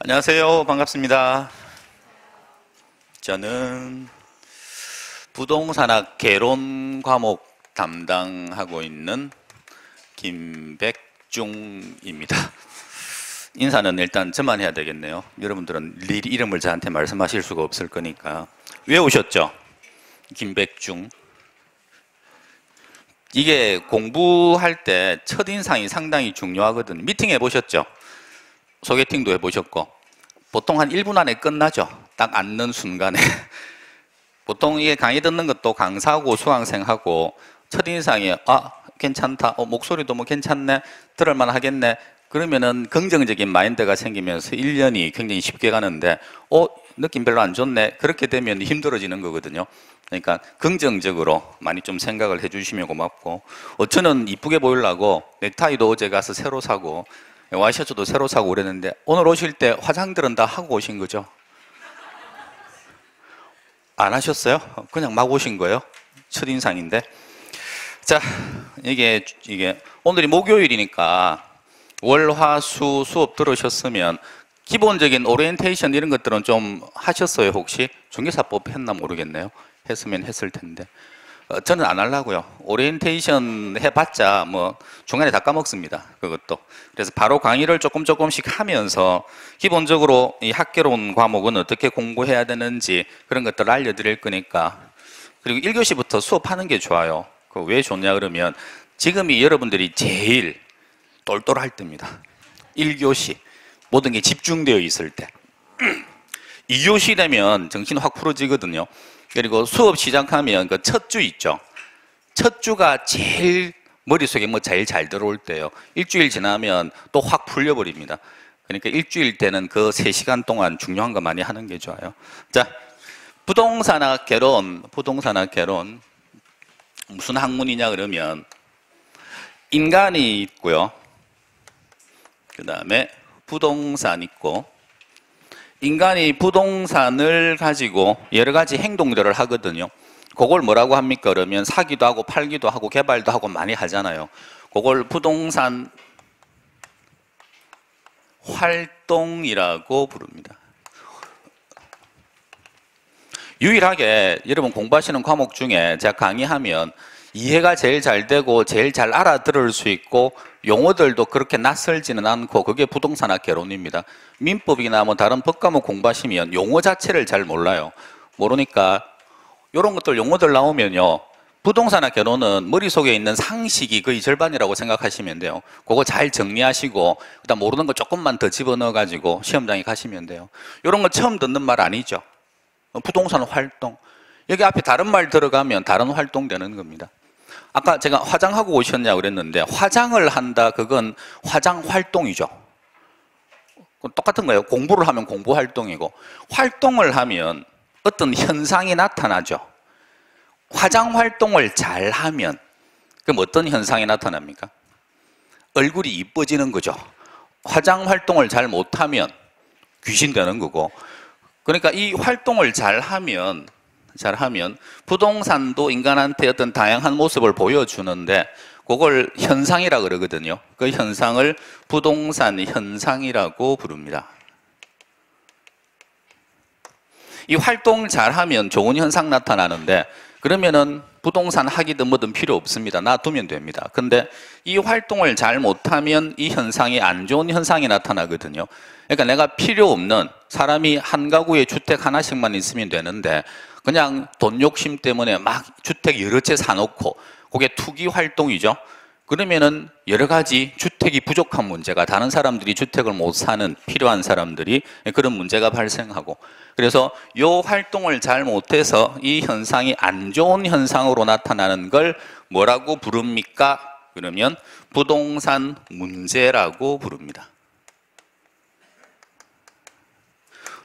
안녕하세요. 반갑습니다. 저는 부동산학 개론 과목 담당하고 있는 김백중입니다. 인사는 일단 저만 해야 되겠네요. 여러분들은 이름을 저한테 말씀하실 수가 없을 거니까. 외우셨죠? 김백중. 이게 공부할 때 첫인상이 상당히 중요하거든요. 미팅 해보셨죠? 소개팅도 해보셨고 보통 한 1분 안에 끝나죠. 딱 앉는 순간에. 보통 이게 강의 듣는 것도 강사하고 수강생하고 첫인상이 괜찮다, 목소리도 뭐 괜찮네, 들을만 하겠네, 그러면은 긍정적인 마인드가 생기면서 1년이 굉장히 쉽게 가는데 느낌 별로 안 좋네, 그렇게 되면 힘들어지는 거거든요. 그러니까 긍정적으로 많이 좀 생각을 해주시면 고맙고, 저는 이쁘게 보이려고 넥타이도 어제 가서 새로 사고 와이셔츠도 새로 사고 그랬는데, 오늘 오실 때 화장들은 다 하고 오신 거죠? 안 하셨어요? 그냥 막 오신 거예요? 첫인상인데. 자, 이게 오늘이 목요일이니까 월, 화, 수 수업 들으셨으면 기본적인 오리엔테이션 이런 것들은 좀 하셨어요? 혹시? 중개사법 했나 모르겠네요. 했으면 했을 텐데. 저는 안 하려고요. 오리엔테이션 해봤자 뭐 중간에 다 까먹습니다. 그것도. 그래서 바로 강의를 조금씩 하면서 기본적으로 이 학개론 과목은 어떻게 공부해야 되는지 그런 것들을 알려드릴 거니까. 그리고 1교시부터 수업하는 게 좋아요. 왜 좋냐 그러면 지금이 여러분들이 제일 똘똘할 때입니다. 1교시 모든 게 집중되어 있을 때. 2교시 되면 정신 확 풀어지거든요. 그리고 수업 시작하면 그 첫 주 있죠. 첫 주가 제일 머릿속에 제일 잘 들어올 때요. 일주일 지나면 또 확 풀려버립니다. 그러니까 일주일 때는 그 3시간 동안 중요한 거 많이 하는 게 좋아요. 자, 부동산학 개론 무슨 학문이냐 그러면 인간이 있고요. 그 다음에 부동산 있고, 인간이 부동산을 가지고 여러 가지 행동들을 하거든요. 그걸 뭐라고 합니까? 그러면 사기도 하고 팔기도 하고 개발도 하고 많이 하잖아요. 그걸 부동산 활동이라고 부릅니다. 유일하게 여러분 공부하시는 과목 중에 제가 강의하면 이해가 제일 잘 되고 제일 잘 알아들을 수 있고 용어들도 그렇게 낯설지는 않고, 그게 부동산학 개론입니다. 민법이나 뭐 다른 법과목 공부하시면 용어 자체를 잘 몰라요. 모르니까 이런 것들 용어들 나오면요, 부동산학 개론은 머릿속에 있는 상식이 거의 절반이라고 생각하시면 돼요. 그거 잘 정리하시고 그다음 모르는 거 조금만 더 집어넣어 가지고 시험장에 가시면 돼요. 이런 거 처음 듣는 말 아니죠? 부동산 활동, 여기 앞에 다른 말 들어가면 다른 활동 되는 겁니다. 아까 제가 화장하고 오셨냐고 그랬는데, 화장을 한다, 그건 화장 활동이죠. 똑같은 거예요. 공부를 하면 공부 활동이고, 활동을 하면 어떤 현상이 나타나죠. 화장 활동을 잘 하면 그럼 어떤 현상이 나타납니까? 얼굴이 이뻐지는 거죠. 화장 활동을 잘 못하면 귀신 되는 거고. 그러니까 이 활동을 잘하면 부동산도 인간한테 어떤 다양한 모습을 보여주는데, 그걸 현상이라 그러거든요. 그 현상을 부동산 현상이라고 부릅니다. 이 활동 잘하면 좋은 현상 나타나는데, 그러면은 부동산 하기든 뭐든 필요 없습니다. 놔두면 됩니다. 근데 이 활동을 잘 못하면 이 현상이 안 좋은 현상이 나타나거든요. 그러니까 내가 필요 없는, 사람이 한 가구에 주택 하나씩만 있으면 되는데 그냥 돈 욕심 때문에 막 주택 여러 채 사놓고, 그게 투기 활동이죠. 그러면은 여러 가지 주택이 부족한 문제가, 다른 사람들이 주택을 못 사는 필요한 사람들이 그런 문제가 발생하고, 그래서 이 활동을 잘 못해서 이 현상이 안 좋은 현상으로 나타나는 걸 뭐라고 부릅니까? 그러면 부동산 문제라고 부릅니다.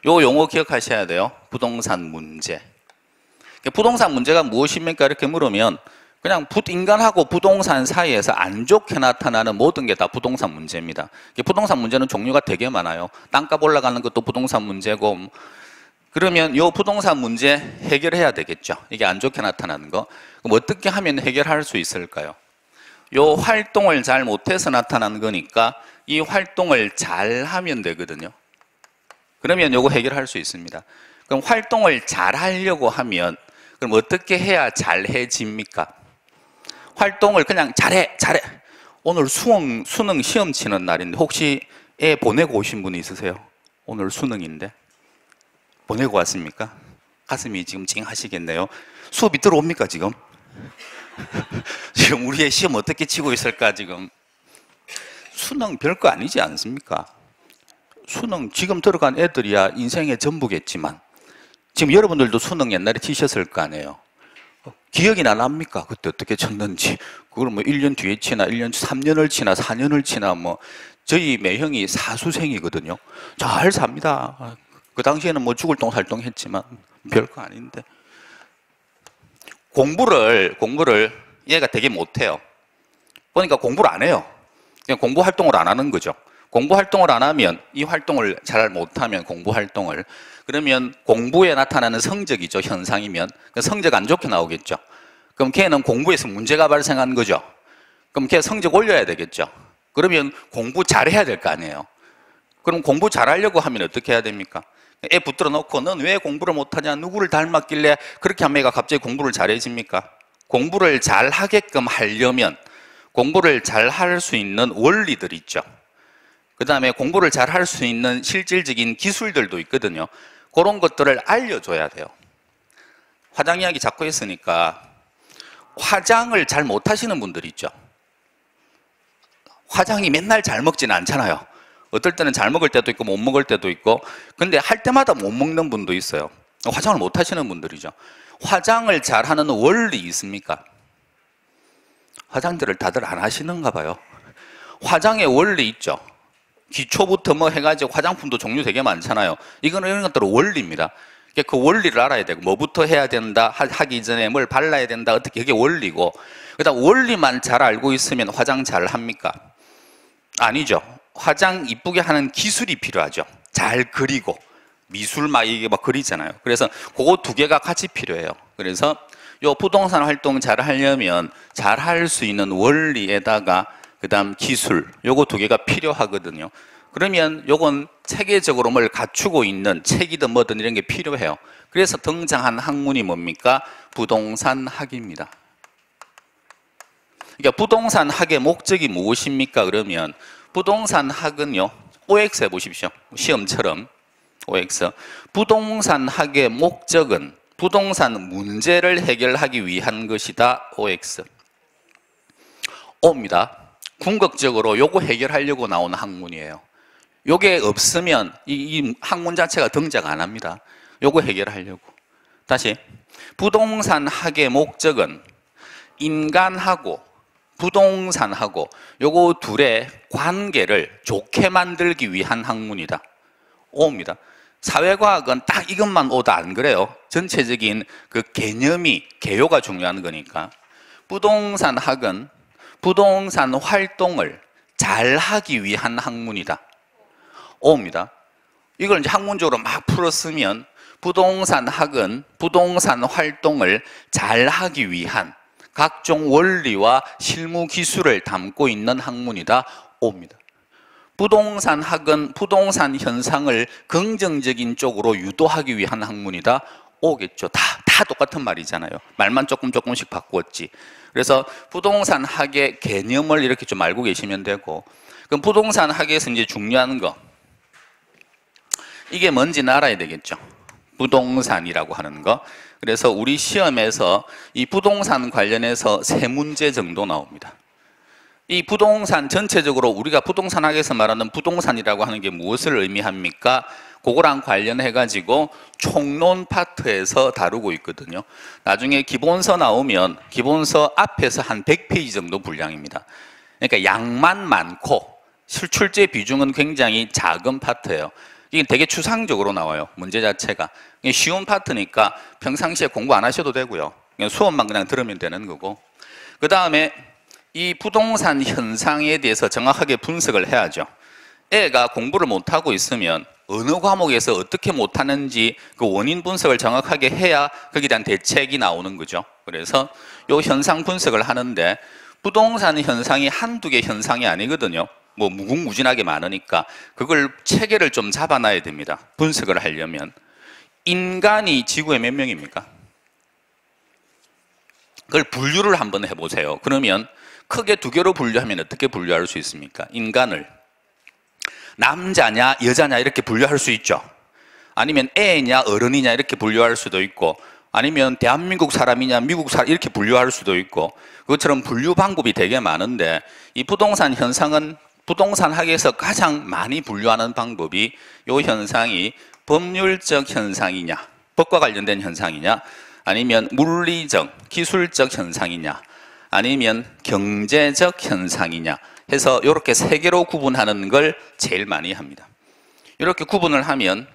요 용어 기억하셔야 돼요. 부동산 문제. 부동산 문제가 무엇입니까? 이렇게 물으면 그냥 인간하고 부동산 사이에서 안 좋게 나타나는 모든 게 다 부동산 문제입니다. 부동산 문제는 종류가 되게 많아요. 땅값 올라가는 것도 부동산 문제고. 그러면 이 부동산 문제 해결해야 되겠죠. 이게 안 좋게 나타나는 거. 그럼 어떻게 하면 해결할 수 있을까요? 이 활동을 잘 못해서 나타나는 거니까 이 활동을 잘 하면 되거든요. 그러면 요거 해결할 수 있습니다. 그럼 활동을 잘 하려고 하면 그럼 어떻게 해야 잘해집니까? 활동을 그냥 잘해. 오늘 수능 시험 치는 날인데 혹시 애 보내고 오신 분이 있으세요? 오늘 수능인데 보내고 왔습니까? 가슴이 지금 찡하시겠네요. 수업이 들어옵니까 지금? 지금 우리의 시험 어떻게 치고 있을까 지금? 수능 별거 아니지 않습니까? 수능 지금 들어간 애들이야 인생의 전부겠지만 지금 여러분들도 수능 옛날에 치셨을 거 아니에요. 기억이나 납니까? 그때 어떻게 쳤는지. 그걸 뭐 1년 뒤에 치나 1년 3년을 치나 4년을 치나 뭐 저희 매형이 사수생이거든요. 잘 삽니다. 그 당시에는 뭐 죽을 똥 살 똥 했지만 별거 아닌데 공부를 얘가 되게 못해요. 보니까 공부를 안 해요. 그냥 공부 활동을 안 하는 거죠. 공부 활동을 안 하면 이 활동을 잘 못하면 공부 활동을 그러면 공부에 나타나는 성적이죠. 현상이면 성적 안 좋게 나오겠죠. 그럼 걔는 공부에서 문제가 발생한 거죠. 그럼 걔 성적 올려야 되겠죠. 그러면 공부 잘해야 될 거 아니에요. 그럼 공부 잘하려고 하면 어떻게 해야 됩니까? 애 붙들어 놓고 넌 왜 공부를 못하냐? 누구를 닮았길래 그렇게 하면 애가 갑자기 공부를 잘해집니까? 공부를 잘하게끔 하려면 공부를 잘할 수 있는 원리들 있죠. 그 다음에 공부를 잘할 수 있는 실질적인 기술들도 있거든요. 그런 것들을 알려줘야 돼요. 화장 이야기 자꾸 했으니까 화장을 잘 못하시는 분들 있죠. 화장이 맨날 잘 먹지는 않잖아요. 어떨 때는 잘 먹을 때도 있고 못 먹을 때도 있고 근데 할 때마다 못 먹는 분도 있어요. 화장을 못 하시는 분들이죠. 화장을 잘하는 원리 있습니까? 화장들을 다들 안 하시는가 봐요. 화장의 원리 있죠. 기초부터 뭐 해가지고 화장품도 종류 되게 많잖아요. 이런 것들은 원리입니다. 그 원리를 알아야 되고 뭐부터 해야 된다 하기 전에 뭘 발라야 된다 어떻게 그게 원리고 그다음 원리만 잘 알고 있으면 화장 잘 합니까? 아니죠. 화장 이쁘게 하는 기술이 필요하죠. 잘 그리고 미술 막 이게 막 그리잖아요. 그래서 그거 두 개가 같이 필요해요. 그래서 요 부동산 활동 잘 하려면 잘 할 수 있는 원리에다가 그다음 기술 요거 두 개가 필요하거든요. 그러면 요건 체계적으로 뭘 갖추고 있는 책이든 뭐든 이런 게 필요해요. 그래서 등장한 학문이 뭡니까? 부동산 학입니다. 그러니까 부동산 학의 목적이 무엇입니까? 그러면 부동산 학은요. OX 해보십시오. 시험처럼 OX. 부동산 학의 목적은 부동산 문제를 해결하기 위한 것이다. OX. O입니다. 궁극적으로 요거 해결하려고 나온 학문이에요. 요게 없으면 이 학문 자체가 등장 안 합니다. 요거 해결하려고. 다시 부동산 학의 목적은 인간하고 부동산하고 요거 둘의 관계를 좋게 만들기 위한 학문이다. O입니다. 사회과학은 딱 이것만 O다 안 그래요. 전체적인 그 개념이 개요가 중요한 거니까. 부동산 학은 부동산 활동을 잘 하기 위한 학문이다. O입니다. 이걸 이제 학문적으로 막 풀었으면 부동산 학은 부동산 활동을 잘 하기 위한 각종 원리와 실무 기술을 담고 있는 학문이다. O입니다. 부동산 학은 부동산 현상을 긍정적인 쪽으로 유도하기 위한 학문이다. O겠죠. 다 똑같은 말이잖아요. 말만 조금씩 바꾸었지. 그래서 부동산 학의 개념을 이렇게 좀 알고 계시면 되고, 그럼 부동산 학에서 이제 중요한 거, 이게 뭔지는 알아야 되겠죠. 부동산이라고 하는 거. 그래서 우리 시험에서 이 부동산 관련해서 3문제 정도 나옵니다. 이 부동산 전체적으로 우리가 부동산 학에서 말하는 부동산이라고 하는 게 무엇을 의미합니까? 그거랑 관련해 가지고 총론 파트에서 다루고 있거든요. 나중에 기본서 나오면 기본서 앞에서 한 100페이지 정도 분량입니다. 그러니까 양만 많고 출제 비중은 굉장히 작은 파트예요. 이게 되게 추상적으로 나와요. 문제 자체가. 쉬운 파트니까 평상시에 공부 안 하셔도 되고요. 그냥 수업만 그냥 들으면 되는 거고. 그 다음에 이 부동산 현상에 대해서 정확하게 분석을 해야죠. 애가 공부를 못하고 있으면 어느 과목에서 어떻게 못하는지 그 원인 분석을 정확하게 해야 거기에 대한 대책이 나오는 거죠. 그래서 이 현상 분석을 하는데 부동산 현상이 한두 개 현상이 아니거든요. 뭐 무궁무진하게 많으니까 그걸 체계를 좀 잡아놔야 됩니다. 분석을 하려면. 인간이 지구에 몇 명입니까? 그걸 분류를 한번 해보세요. 그러면 크게 두 개로 분류하면 어떻게 분류할 수 있습니까? 인간을 남자냐 여자냐 이렇게 분류할 수 있죠. 아니면 애냐 어른이냐 이렇게 분류할 수도 있고, 아니면 대한민국 사람이냐 미국 사람 이렇게 분류할 수도 있고, 그것처럼 분류 방법이 되게 많은데 이 부동산 현상은 부동산 학에서 가장 많이 분류하는 방법이 이 현상이 법률적 현상이냐 법과 관련된 현상이냐 아니면 물리적 기술적 현상이냐 아니면 경제적 현상이냐 해서 이렇게 세 개로 구분하는 걸 제일 많이 합니다. 이렇게 구분을 하면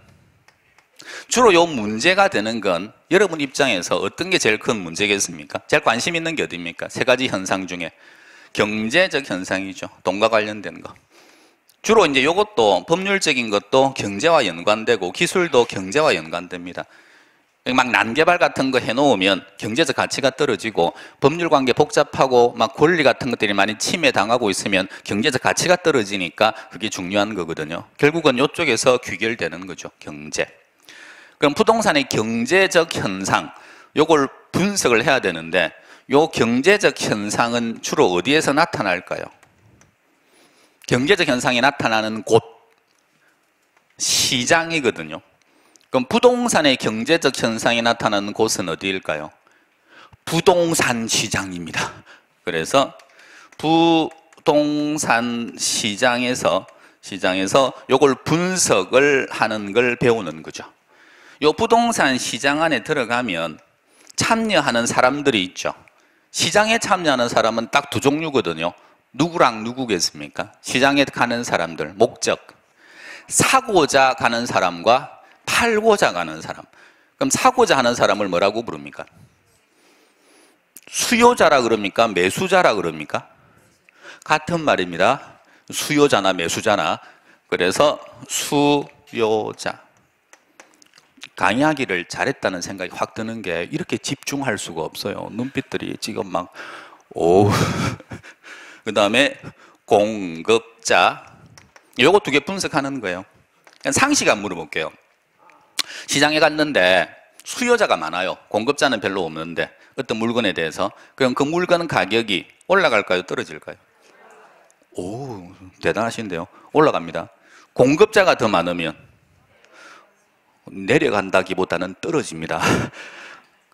주로 이 문제가 되는 건 여러분 입장에서 어떤 게 제일 큰 문제겠습니까? 제일 관심 있는 게 어디입니까? 세 가지 현상 중에 경제적 현상이죠. 돈과 관련된 거. 주로 이제 이것도 법률적인 것도 경제와 연관되고 기술도 경제와 연관됩니다. 막 난개발 같은 거 해놓으면 경제적 가치가 떨어지고 법률 관계 복잡하고 막 권리 같은 것들이 많이 침해당하고 있으면 경제적 가치가 떨어지니까 그게 중요한 거거든요. 결국은 이쪽에서 귀결되는 거죠. 경제. 그럼 부동산의 경제적 현상, 요걸 분석을 해야 되는데 요 경제적 현상은 주로 어디에서 나타날까요? 경제적 현상이 나타나는 곳, 시장이거든요. 그럼 부동산의 경제적 현상이 나타나는 곳은 어디일까요? 부동산 시장입니다. 그래서 부동산 시장에서 요걸 분석을 하는 걸 배우는 거죠. 요 부동산 시장 안에 들어가면 참여하는 사람들이 있죠. 시장에 참여하는 사람은 딱 두 종류거든요. 누구랑 누구겠습니까? 시장에 가는 사람들, 목적. 사고자 가는 사람과 팔고자 가는 사람. 그럼 사고자 하는 사람을 뭐라고 부릅니까? 수요자라 그럽니까? 매수자라 그럽니까? 같은 말입니다. 수요자나 매수자나. 그래서 수요자. 강의하기를 잘했다는 생각이 확 드는 게 이렇게 집중할 수가 없어요. 눈빛들이 지금 막 오. 그 다음에 공급자. 요거 두 개 분석하는 거예요. 상식 안 물어볼게요. 시장에 갔는데 수요자가 많아요. 공급자는 별로 없는데 어떤 물건에 대해서. 그럼 그 물건 가격이 올라갈까요? 떨어질까요? 오, 대단하신데요. 올라갑니다. 공급자가 더 많으면 내려간다기보다는 떨어집니다.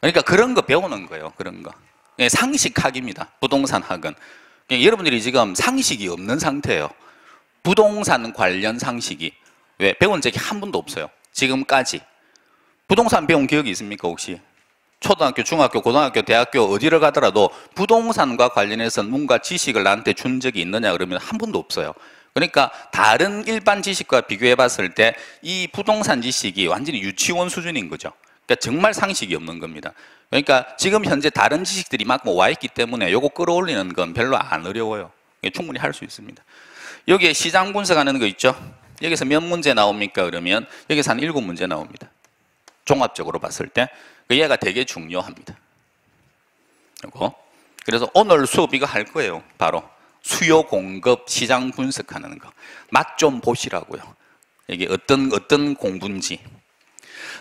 그러니까 그런 거 배우는 거예요. 그런 거. 상식학입니다. 부동산학은. 여러분들이 지금 상식이 없는 상태예요. 부동산 관련 상식이. 왜? 배운 적이 한 번도 없어요. 지금까지. 부동산 배운 기억이 있습니까 혹시? 초등학교, 중학교, 고등학교, 대학교 어디를 가더라도 부동산과 관련해서 뭔가 지식을 나한테 준 적이 있느냐 그러면 한 번도 없어요. 그러니까 다른 일반 지식과 비교해 봤을 때 이 부동산 지식이 완전히 유치원 수준인 거죠. 그러니까 정말 상식이 없는 겁니다. 그러니까 지금 현재 다른 지식들이 막 와 있기 때문에 요거 끌어올리는 건 별로 안 어려워요. 충분히 할 수 있습니다. 여기에 시장 분석하는 거 있죠? 여기서 몇 문제 나옵니까? 그러면 여기서 한 7문제 나옵니다. 종합적으로 봤을 때 얘가 되게 중요합니다. 요거. 그래서 오늘 수업 이거 할 거예요. 바로 수요 공급 시장 분석하는 거. 맛 좀 보시라고요. 이게 어떤 공부인지.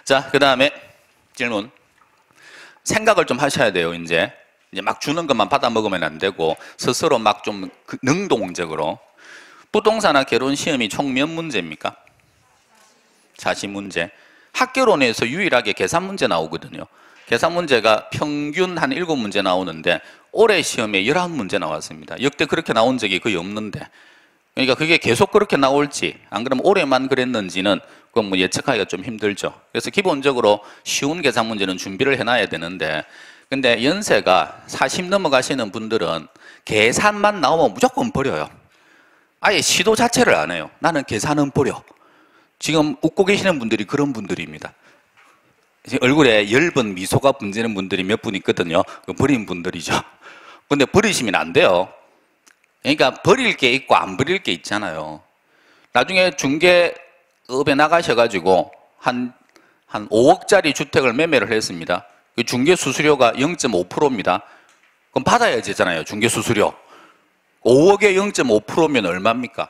자, 그 다음에 질문. 생각을 좀 하셔야 돼요. 이제 막 주는 것만 받아 먹으면 안 되고 스스로 막 좀 능동적으로. 부동산학 결혼 시험이 총 몇 문제입니까? 40문제. 학교론에서 유일하게 계산 문제 나오거든요. 계산 문제가 평균 한 7문제 나오는데 올해 시험에 11문제 나왔습니다. 역대 그렇게 나온 적이 거의 없는데, 그러니까 그게 계속 그렇게 나올지 안 그러면 올해만 그랬는지는 그건 뭐 예측하기가 좀 힘들죠. 그래서 기본적으로 쉬운 계산 문제는 준비를 해놔야 되는데, 근데 연세가 40 넘어가시는 분들은 계산만 나오면 무조건 버려요. 아예 시도 자체를 안 해요. 나는 계산은 버려. 지금 웃고 계시는 분들이 그런 분들입니다. 얼굴에 엷은 미소가 번지는 분들이 몇 분 있거든요. 그 버린 분들이죠. 근데 버리시면 안 돼요. 그러니까 버릴 게 있고 안 버릴 게 있잖아요. 나중에 중개업에 나가셔가지고 한 5억짜리 주택을 매매를 했습니다. 그 중개 수수료가 0.5%입니다. 그럼 받아야 되잖아요. 중개 수수료. 5억에 0.5%면 얼마입니까?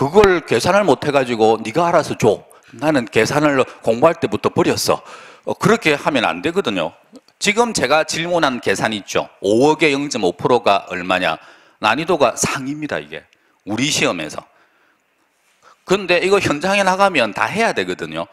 그걸 계산을 못 해가지고 네가 알아서 줘. 나는 계산을 공부할 때부터 버렸어. 그렇게 하면 안 되거든요. 지금 제가 질문한 계산 있죠. 5억의 0.5%가 얼마냐. 난이도가 상입니다, 이게. 우리 시험에서. 근데 이거 현장에 나가면 다 해야 되거든요.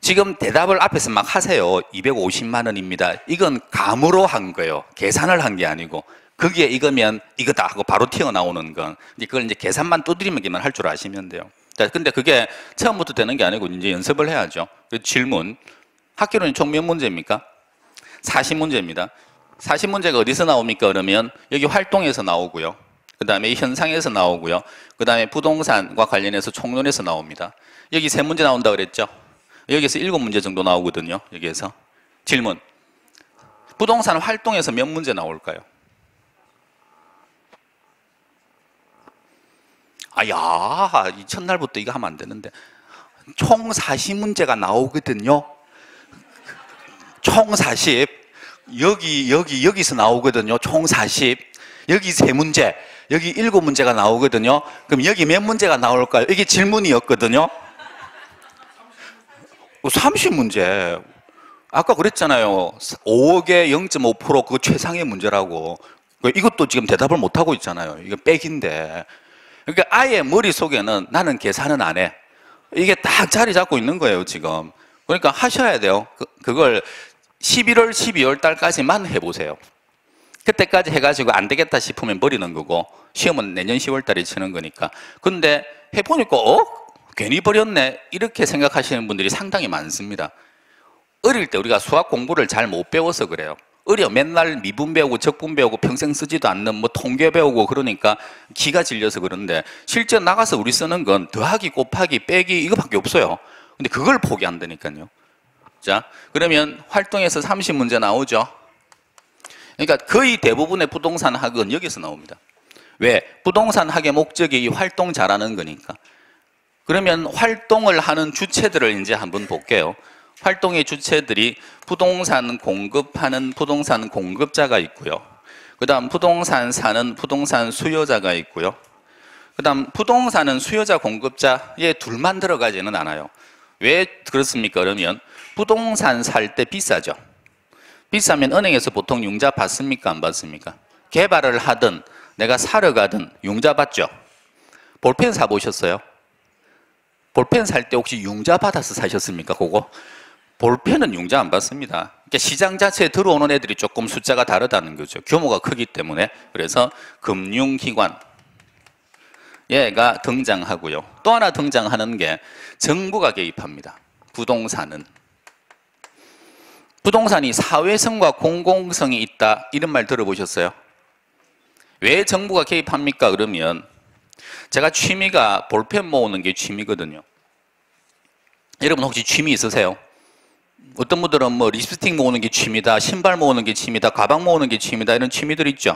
지금 대답을 앞에서 막 하세요. 250만 원입니다. 이건 감으로 한 거예요. 계산을 한 게 아니고. 거기에 이거면 이거다 하고 바로 튀어나오는 건. 이제 그걸 이제 계산만 두드리기만 할 줄 아시면 돼요. 자, 근데 그게 처음부터 되는 게 아니고 이제 연습을 해야죠. 그 질문. 학교는 총 몇 문제입니까? 40문제입니다. 40문제가 어디서 나옵니까? 그러면 여기 활동에서 나오고요. 그 다음에 현상에서 나오고요. 그 다음에 부동산과 관련해서 총론에서 나옵니다. 여기 3문제 나온다 그랬죠? 여기서 7문제 정도 나오거든요. 여기에서. 질문. 부동산 활동에서 몇 문제 나올까요? 아야, 이 첫날부터 이거 하면 안 되는데. 총 40문제가 나오거든요. 총 40. 여기서 나오거든요. 총 40. 여기 3문제. 여기 7문제가 나오거든요. 그럼 여기 몇 문제가 나올까요? 이게 질문이었거든요. 30문제. 아까 그랬잖아요. 5억에 0.5% 그거 최상의 문제라고. 이것도 지금 대답을 못하고 있잖아요. 이거 백인데. 그러니까 아예 머릿속에는 나는 계산은 안 해. 이게 딱 자리 잡고 있는 거예요, 지금. 그러니까 하셔야 돼요. 그걸 11월, 12월 달까지만 해보세요. 그때까지 해가지고 안 되겠다 싶으면 버리는 거고, 시험은 내년 10월 달에 치는 거니까. 근데 해보니까, 괜히 버렸네. 이렇게 생각하시는 분들이 상당히 많습니다. 어릴 때 우리가 수학 공부를 잘 못 배워서 그래요. 맨날 미분 배우고 적분 배우고 평생 쓰지도 않는 뭐 통계 배우고 그러니까 기가 질려서 그런데 실제 나가서 우리 쓰는 건 더하기 곱하기 빼기 이거밖에 없어요. 근데 그걸 포기한다니까요. 자, 그러면 활동에서 30문제 나오죠. 그러니까 거의 대부분의 부동산 학은 여기서 나옵니다. 왜? 부동산 학의 목적이 이 활동 잘하는 거니까. 그러면 활동을 하는 주체들을 이제 한번 볼게요. 활동의 주체들이 부동산 공급하는 부동산 공급자가 있고요. 그 다음 부동산 사는 부동산 수요자가 있고요. 그 다음 부동산은 수요자 공급자에 둘만 들어가지는 않아요. 왜 그렇습니까? 그러면 부동산 살 때 비싸죠. 비싸면 은행에서 보통 융자 받습니까? 안 받습니까? 개발을 하든 내가 사러 가든 융자 받죠. 볼펜 사보셨어요? 볼펜 살 때 혹시 융자 받아서 사셨습니까? 그거? 볼펜은 융자 안 받습니다. 그러니까 시장 자체에 들어오는 애들이 조금 숫자가 다르다는 거죠. 규모가 크기 때문에. 그래서 금융기관 얘가 등장하고요. 또 하나 등장하는 게 정부가 개입합니다. 부동산이 사회성과 공공성이 있다 이런 말 들어보셨어요? 왜 정부가 개입합니까? 그러면 제가 취미가 볼펜 모으는 게 취미거든요. 여러분 혹시 취미 있으세요? 어떤 분들은 뭐 립스틱 모으는 게 취미다, 신발 모으는 게 취미다, 가방 모으는 게 취미다 이런 취미들 있죠.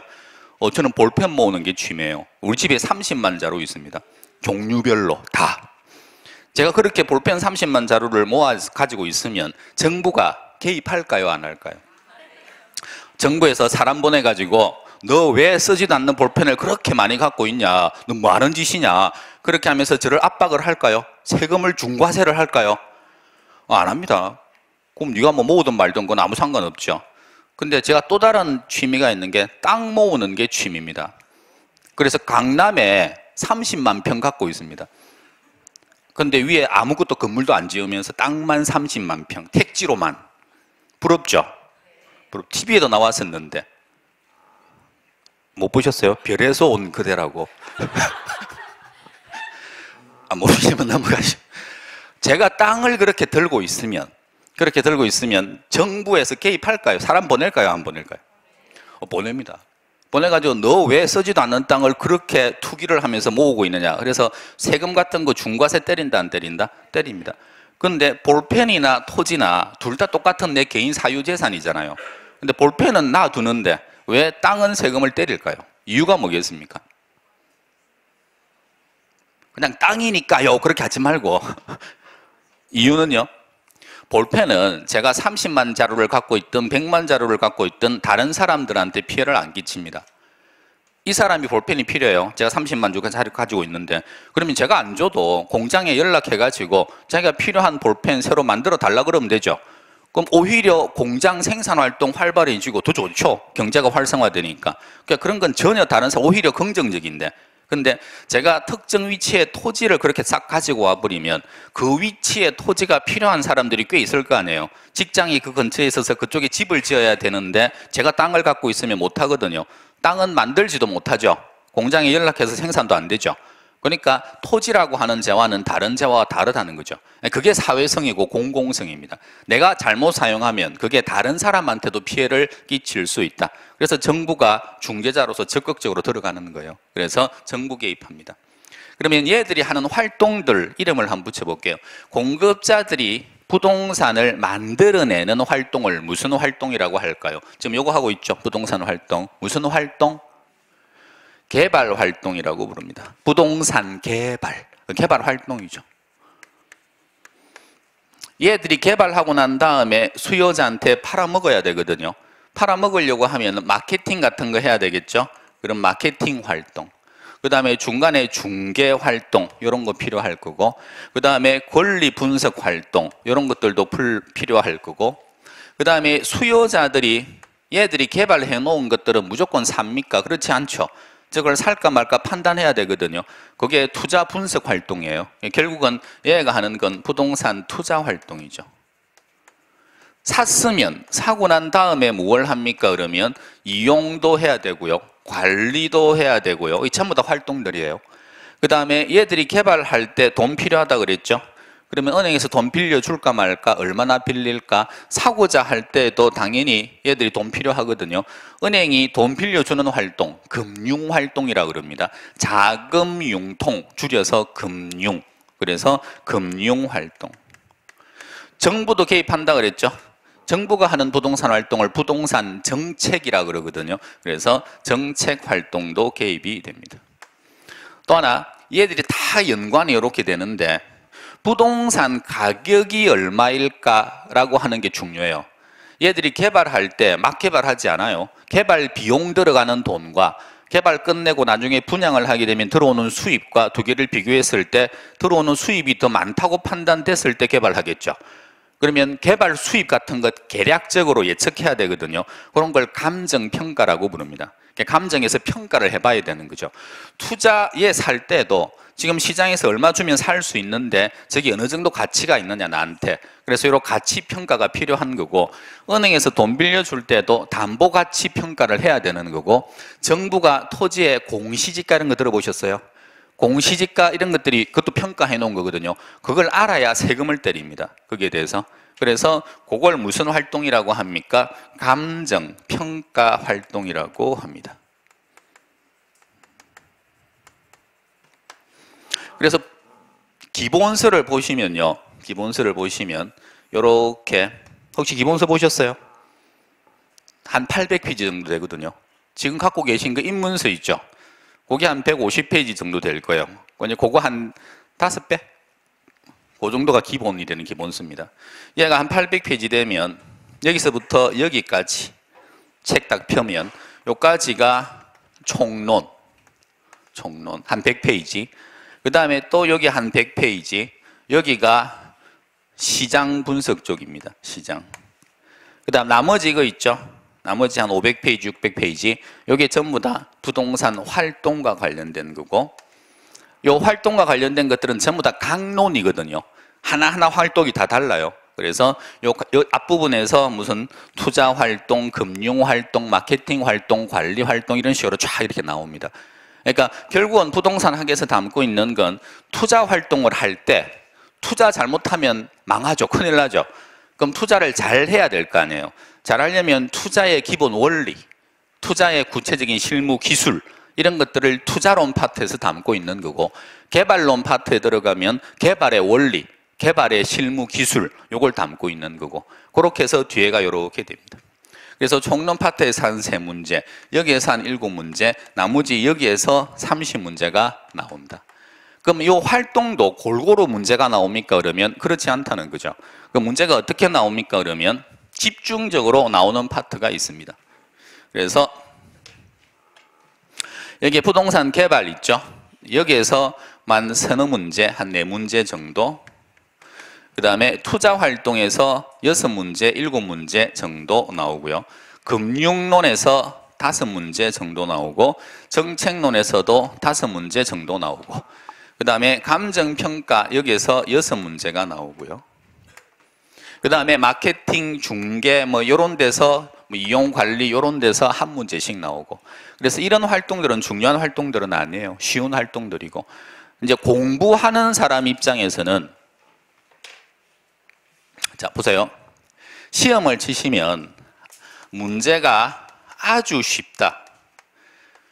저는 볼펜 모으는 게 취미예요. 우리 집에 30만 자루 있습니다. 종류별로 다. 제가 그렇게 볼펜 30만 자루를 모아 가지고 있으면 정부가 개입할까요? 안 할까요? 정부에서 사람 보내가지고 너 왜 쓰지도 않는 볼펜을 그렇게 많이 갖고 있냐? 너 뭐 하는 짓이냐? 그렇게 하면서 저를 압박을 할까요? 세금을 중과세를 할까요? 안 합니다. 그럼 네가 뭐 모으든 말든 건 아무 상관없죠. 근데 제가 또 다른 취미가 있는 게 땅 모으는 게 취미입니다. 그래서 강남에 30만 평 갖고 있습니다. 근데 위에 아무것도 건물도 안 지으면서 땅만 30만 평, 택지로만. 부럽죠? TV에도 나왔었는데. 못 보셨어요? 별에서 온 그대라고. 모르시면 넘어가시죠. 제가 땅을 그렇게 들고 있으면 정부에서 개입할까요? 사람 보낼까요? 안 보낼까요? 보냅니다. 보내가지고 너 왜 쓰지도 않는 땅을 그렇게 투기를 하면서 모으고 있느냐. 그래서 세금 같은 거 중과세 때린다 안 때린다? 때립니다. 근데 볼펜이나 토지나 둘 다 똑같은 내 개인 사유재산이잖아요. 근데 볼펜은 놔두는데 왜 땅은 세금을 때릴까요? 이유가 뭐겠습니까? 그냥 땅이니까요. 그렇게 하지 말고. 이유는요. 볼펜은 제가 30만 자루를 갖고 있든 100만 자루를 갖고 있든 다른 사람들한테 피해를 안 끼칩니다. 이 사람이 볼펜이 필요해요. 제가 30만 주고 가지고 있는데, 그러면 제가 안 줘도 공장에 연락해가지고 자기가 필요한 볼펜 새로 만들어 달라 그러면 되죠. 그럼 오히려 공장 생산활동 활발해지고 더 좋죠. 경제가 활성화되니까. 그러니까 그런 건 전혀 다른 사람, 오히려 긍정적인데, 근데 제가 특정 위치에 토지를 그렇게 싹 가지고 와버리면 그 위치에 토지가 필요한 사람들이 꽤 있을 거 아니에요. 직장이 그 근처에 있어서 그쪽에 집을 지어야 되는데 제가 땅을 갖고 있으면 못 하거든요. 땅은 만들지도 못하죠. 공장에 연락해서 생산도 안 되죠. 그러니까 토지라고 하는 재화는 다른 재화와 다르다는 거죠. 그게 사회성이고 공공성입니다. 내가 잘못 사용하면 그게 다른 사람한테도 피해를 끼칠 수 있다. 그래서 정부가 중재자로서 적극적으로 들어가는 거예요. 그래서 정부 개입합니다. 그러면 얘들이 하는 활동들 이름을 한번 붙여볼게요. 공급자들이 부동산을 만들어내는 활동을 무슨 활동이라고 할까요? 지금 요거 하고 있죠. 부동산 활동. 무슨 활동? 개발 활동이라고 부릅니다. 부동산 개발. 개발 활동이죠. 얘들이 개발하고 난 다음에 수요자한테 팔아먹어야 되거든요. 팔아먹으려고 하면 마케팅 같은 거 해야 되겠죠. 그럼 마케팅 활동. 그 다음에 중간에 중개 활동 이런 거 필요할 거고, 그 다음에 권리 분석 활동 이런 것들도 필요할 거고, 그 다음에 수요자들이 얘들이 개발해 놓은 것들은 무조건 삽니까? 그렇지 않죠. 저걸 살까 말까 판단해야 되거든요. 그게 투자 분석 활동이에요. 결국은 얘가 하는 건 부동산 투자 활동이죠. 샀으면 사고 난 다음에 뭘 합니까? 그러면 이용도 해야 되고요. 관리도 해야 되고요. 이 전부 다 활동들이에요. 그 다음에 얘들이 개발할 때 돈 필요하다 그랬죠. 그러면 은행에서 돈 빌려줄까 말까, 얼마나 빌릴까, 사고자 할 때도 당연히 얘들이 돈 필요하거든요. 은행이 돈 빌려주는 활동, 금융활동이라고 그럽니다. 자금융통, 줄여서 금융. 그래서 금융활동. 정부도 개입한다 그랬죠. 정부가 하는 부동산 활동을 부동산 정책이라고 그러거든요. 그래서 정책 활동도 개입이 됩니다. 또 하나, 얘들이 다 연관이 이렇게 되는데, 부동산 가격이 얼마일까라고 하는 게 중요해요. 얘들이 개발할 때 막 개발하지 않아요. 개발 비용 들어가는 돈과 개발 끝내고 나중에 분양을 하게 되면 들어오는 수입과 두 개를 비교했을 때 들어오는 수입이 더 많다고 판단됐을 때 개발하겠죠. 그러면 개발 수입 같은 것 계략적으로 예측해야 되거든요. 그런 걸 감정평가라고 부릅니다. 감정에서 평가를 해봐야 되는 거죠. 투자에 살 때도 지금 시장에서 얼마 주면 살 수 있는데 저게 어느 정도 가치가 있느냐 나한테. 그래서 이런 가치 평가가 필요한 거고, 은행에서 돈 빌려줄 때도 담보 가치 평가를 해야 되는 거고, 정부가 토지의 공시지가 이런 거 들어보셨어요? 공시지가 이런 것들이 그것도 평가해 놓은 거거든요. 그걸 알아야 세금을 때립니다. 거기에 대해서. 그래서 그걸 무슨 활동이라고 합니까? 감정 평가 활동이라고 합니다. 그래서 기본서를 보시면요. 기본서를 보시면 요렇게, 혹시 기본서 보셨어요? 한 800페이지 정도 되거든요. 지금 갖고 계신 그 입문서 있죠? 그게 한 150페이지 정도 될 거예요. 그거 한 5배? 그 정도가 기본이 되는 기본서입니다. 얘가 한 800페이지 되면 여기서부터 여기까지 책 딱 펴면 요까지가 총론 한 100페이지. 그 다음에 또 여기 한 100페이지, 여기가 시장 분석 쪽입니다. 시장. 그 다음 나머지 이거 있죠? 나머지 한 500페이지, 600페이지. 이게 전부 다 부동산 활동과 관련된 거고, 요 활동과 관련된 것들은 전부 다 강론이거든요. 하나하나 활동이 다 달라요. 그래서 요 앞부분에서 무슨 투자 활동, 금융 활동, 마케팅 활동, 관리 활동 이런 식으로 쫙 이렇게 나옵니다. 그러니까 결국은 부동산 학에서 담고 있는 건 투자 활동을 할 때 투자 잘못하면 망하죠. 큰일 나죠. 그럼 투자를 잘 해야 될 거 아니에요. 잘 하려면 투자의 기본 원리, 투자의 구체적인 실무 기술 이런 것들을 투자론 파트에서 담고 있는 거고, 개발론 파트에 들어가면 개발의 원리, 개발의 실무 기술 요걸 담고 있는 거고, 그렇게 해서 뒤에가 이렇게 됩니다. 그래서 총론 파트에서 한 3문제, 여기에서 한 7문제, 나머지 여기에서 30문제가 나온다. 그럼 이 활동도 골고루 문제가 나옵니까? 그러면 그렇지 않다는 거죠. 그 문제가 어떻게 나옵니까? 그러면 집중적으로 나오는 파트가 있습니다. 그래서 여기 부동산 개발 있죠? 여기에서 만 서너 문제, 한 4문제 정도. 그 다음에 투자 활동에서 6문제, 7문제 정도 나오고요. 금융론에서 5문제 정도 나오고, 정책론에서도 5문제 정도 나오고, 그 다음에 감정평가 여기에서 6문제가 나오고요. 그 다음에 마케팅, 중개 뭐 이런 데서 이용관리 이런 데서 한 문제씩 나오고. 그래서 이런 활동들은 중요한 활동들은 아니에요. 쉬운 활동들이고. 이제 공부하는 사람 입장에서는, 자 보세요. 시험을 치시면 문제가 아주 쉽다,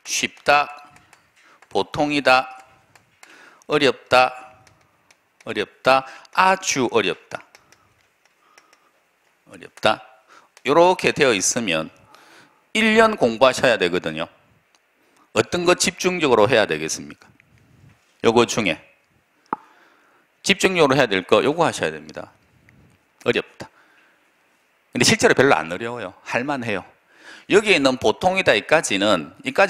쉽다, 보통이다, 어렵다, 어렵다, 아주 어렵다, 어렵다, 이렇게 되어 있으면 1년 공부하셔야 되거든요. 어떤 거 집중적으로 해야 되겠습니까? 요거 중에 집중적으로 해야 될 거 요거 하셔야 됩니다. 어렵다. 근데 실제로 별로 안 어려워요. 할만해요. 여기에 있는 보통이다 이까지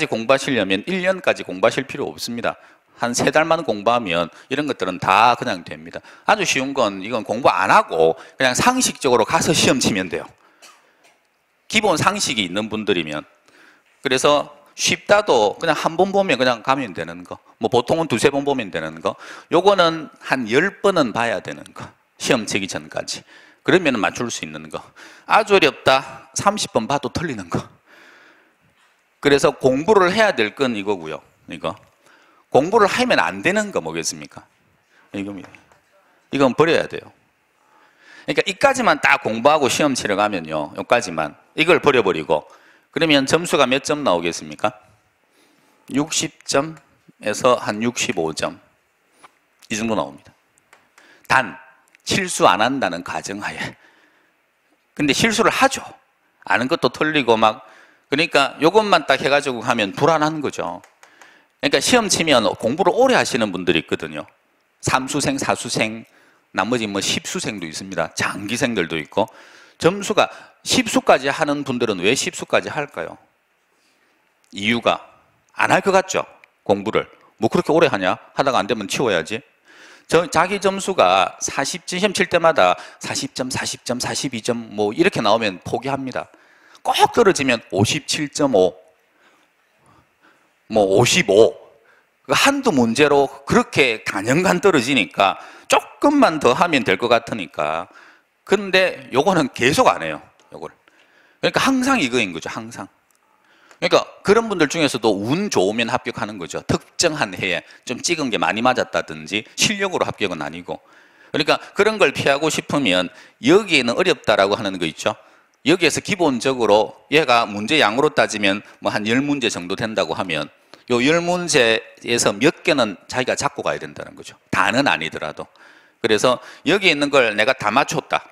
공부하시려면 1년까지 공부하실 필요 없습니다. 한 3달만 공부하면 이런 것들은 다 그냥 됩니다. 아주 쉬운 건 이건 공부 안 하고 그냥 상식적으로 가서 시험 치면 돼요. 기본 상식이 있는 분들이면. 그래서 쉽다도 그냥 한 번 보면 그냥 가면 되는 거. 뭐 보통은 2-3번 보면 되는 거. 요거는 한 10번은 봐야 되는 거. 시험 치기 전까지. 그러면 맞출 수 있는 거. 아주 어렵다. 30번 봐도 틀리는 거. 그래서 공부를 해야 될 건 이거고요. 이거. 공부를 하면 안 되는 거 뭐겠습니까? 이겁니다. 이건 버려야 돼요. 그러니까 이까지만 딱 공부하고 시험 치러 가면요. 여기까지만. 이걸 버려버리고. 그러면 점수가 몇 점 나오겠습니까? 60점에서 한 65점. 이 정도 나옵니다. 단, 실수 안 한다는 가정하에. 근데 실수를 하죠. 아는 것도 틀리고 막. 그러니까 이것만 딱 해가지고 하면 불안한 거죠. 그러니까 시험 치면 공부를 오래 하시는 분들이 있거든요. 3수생, 4수생, 나머지 뭐 10수생도 있습니다. 장기생들도 있고. 점수가 10수까지 하는 분들은 왜 10수까지 할까요? 이유가 안 할 것 같죠? 공부를. 뭐 그렇게 오래 하냐? 하다가 안 되면 치워야지. 자기 점수가 40점, 시험 칠 때마다 40점, 40점, 42점 뭐 이렇게 나오면 포기합니다. 꼭 떨어지면 57.5, 뭐 55. 한두 문제로 그렇게 단연간 떨어지니까 조금만 더 하면 될 것 같으니까. 근데 요거는 계속 안 해요. 요걸. 그러니까 항상 이거인 거죠. 항상. 그러니까 그런 분들 중에서도 운 좋으면 합격하는 거죠. 특정한 해에 좀 찍은 게 많이 맞았다든지 실력으로 합격은 아니고. 그러니까 그런 걸 피하고 싶으면 여기에는 어렵다라고 하는 거 있죠. 여기에서 기본적으로 얘가 문제 양으로 따지면 뭐 한 10문제 정도 된다고 하면 요 10문제에서 몇 개는 자기가 잡고 가야 된다는 거죠. 다는 아니더라도. 그래서 여기 있는 걸 내가 다 맞췄다.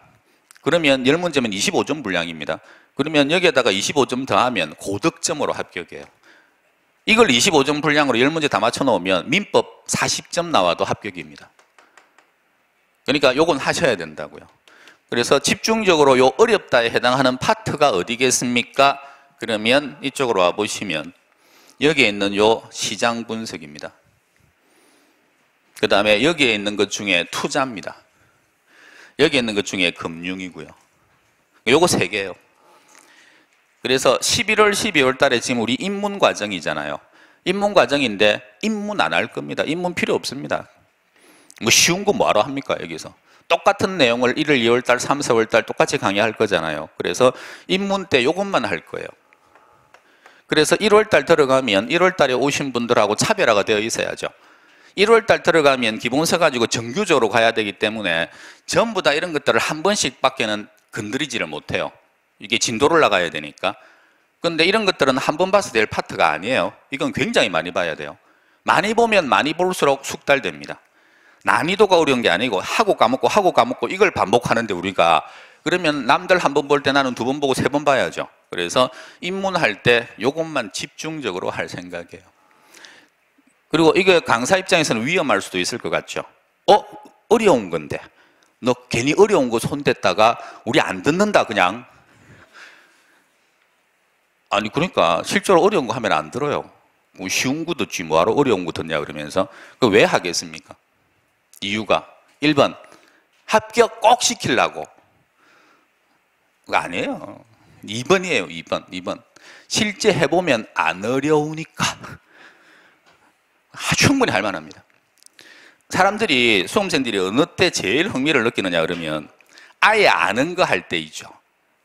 그러면 10문제면 25점 분량입니다. 그러면 여기에다가 25점 더하면 고득점으로 합격해요. 이걸 25점 분량으로 10문제 다 맞춰놓으면 민법 40점 나와도 합격입니다. 그러니까 요건 하셔야 된다고요. 그래서 집중적으로 요 어렵다에 해당하는 파트가 어디겠습니까? 그러면 이쪽으로 와보시면 여기에 있는 요 시장 분석입니다. 그 다음에 여기에 있는 것 중에 투자입니다. 여기에 있는 것 중에 금융이고요. 요거 3개예요. 그래서 11월, 12월 달에 지금 우리 입문 과정이잖아요. 입문 과정인데 입문 안 할 겁니다. 입문 필요 없습니다. 뭐 쉬운 거 뭐하러 합니까 여기서. 똑같은 내용을 1월, 2월 달, 3, 4월 달 똑같이 강의할 거잖아요. 그래서 입문 때 요것만 할 거예요. 그래서 1월 달 들어가면 1월 달에 오신 분들하고 차별화가 되어 있어야죠. 1월 달 들어가면 기본서 가지고 정규적으로 가야 되기 때문에 전부 다 이런 것들을 한 번씩 밖에는 건드리지를 못해요. 이게 진도를 나가야 되니까. 그런데 이런 것들은 한 번 봐서 될 파트가 아니에요. 이건 굉장히 많이 봐야 돼요. 많이 보면 많이 볼수록 숙달됩니다. 난이도가 어려운 게 아니고 하고 까먹고 이걸 반복하는데 우리가 그러면 남들 한 번 볼 때 나는 2번 보고 3번 봐야죠. 그래서 입문할 때 이것만 집중적으로 할 생각이에요. 그리고 이게 강사 입장에서는 위험할 수도 있을 것 같죠. 어려운 건데 너 괜히 어려운 거 손댔다가 우리 안 듣는다 그냥. 아니 그러니까 실제로 어려운 거 하면 안 들어요. 뭐 쉬운 거 듣지 뭐하러 어려운 거 듣냐 그러면서 그 왜 하겠습니까? 이유가 1번 합격 꼭 시키려고. 그거 아니에요. 2번이에요. 2번. 실제 해보면 안 어려우니까. 충분히 할 만합니다. 사람들이, 수험생들이 어느 때 제일 흥미를 느끼느냐 그러면 아예 아는 거 할 때이죠.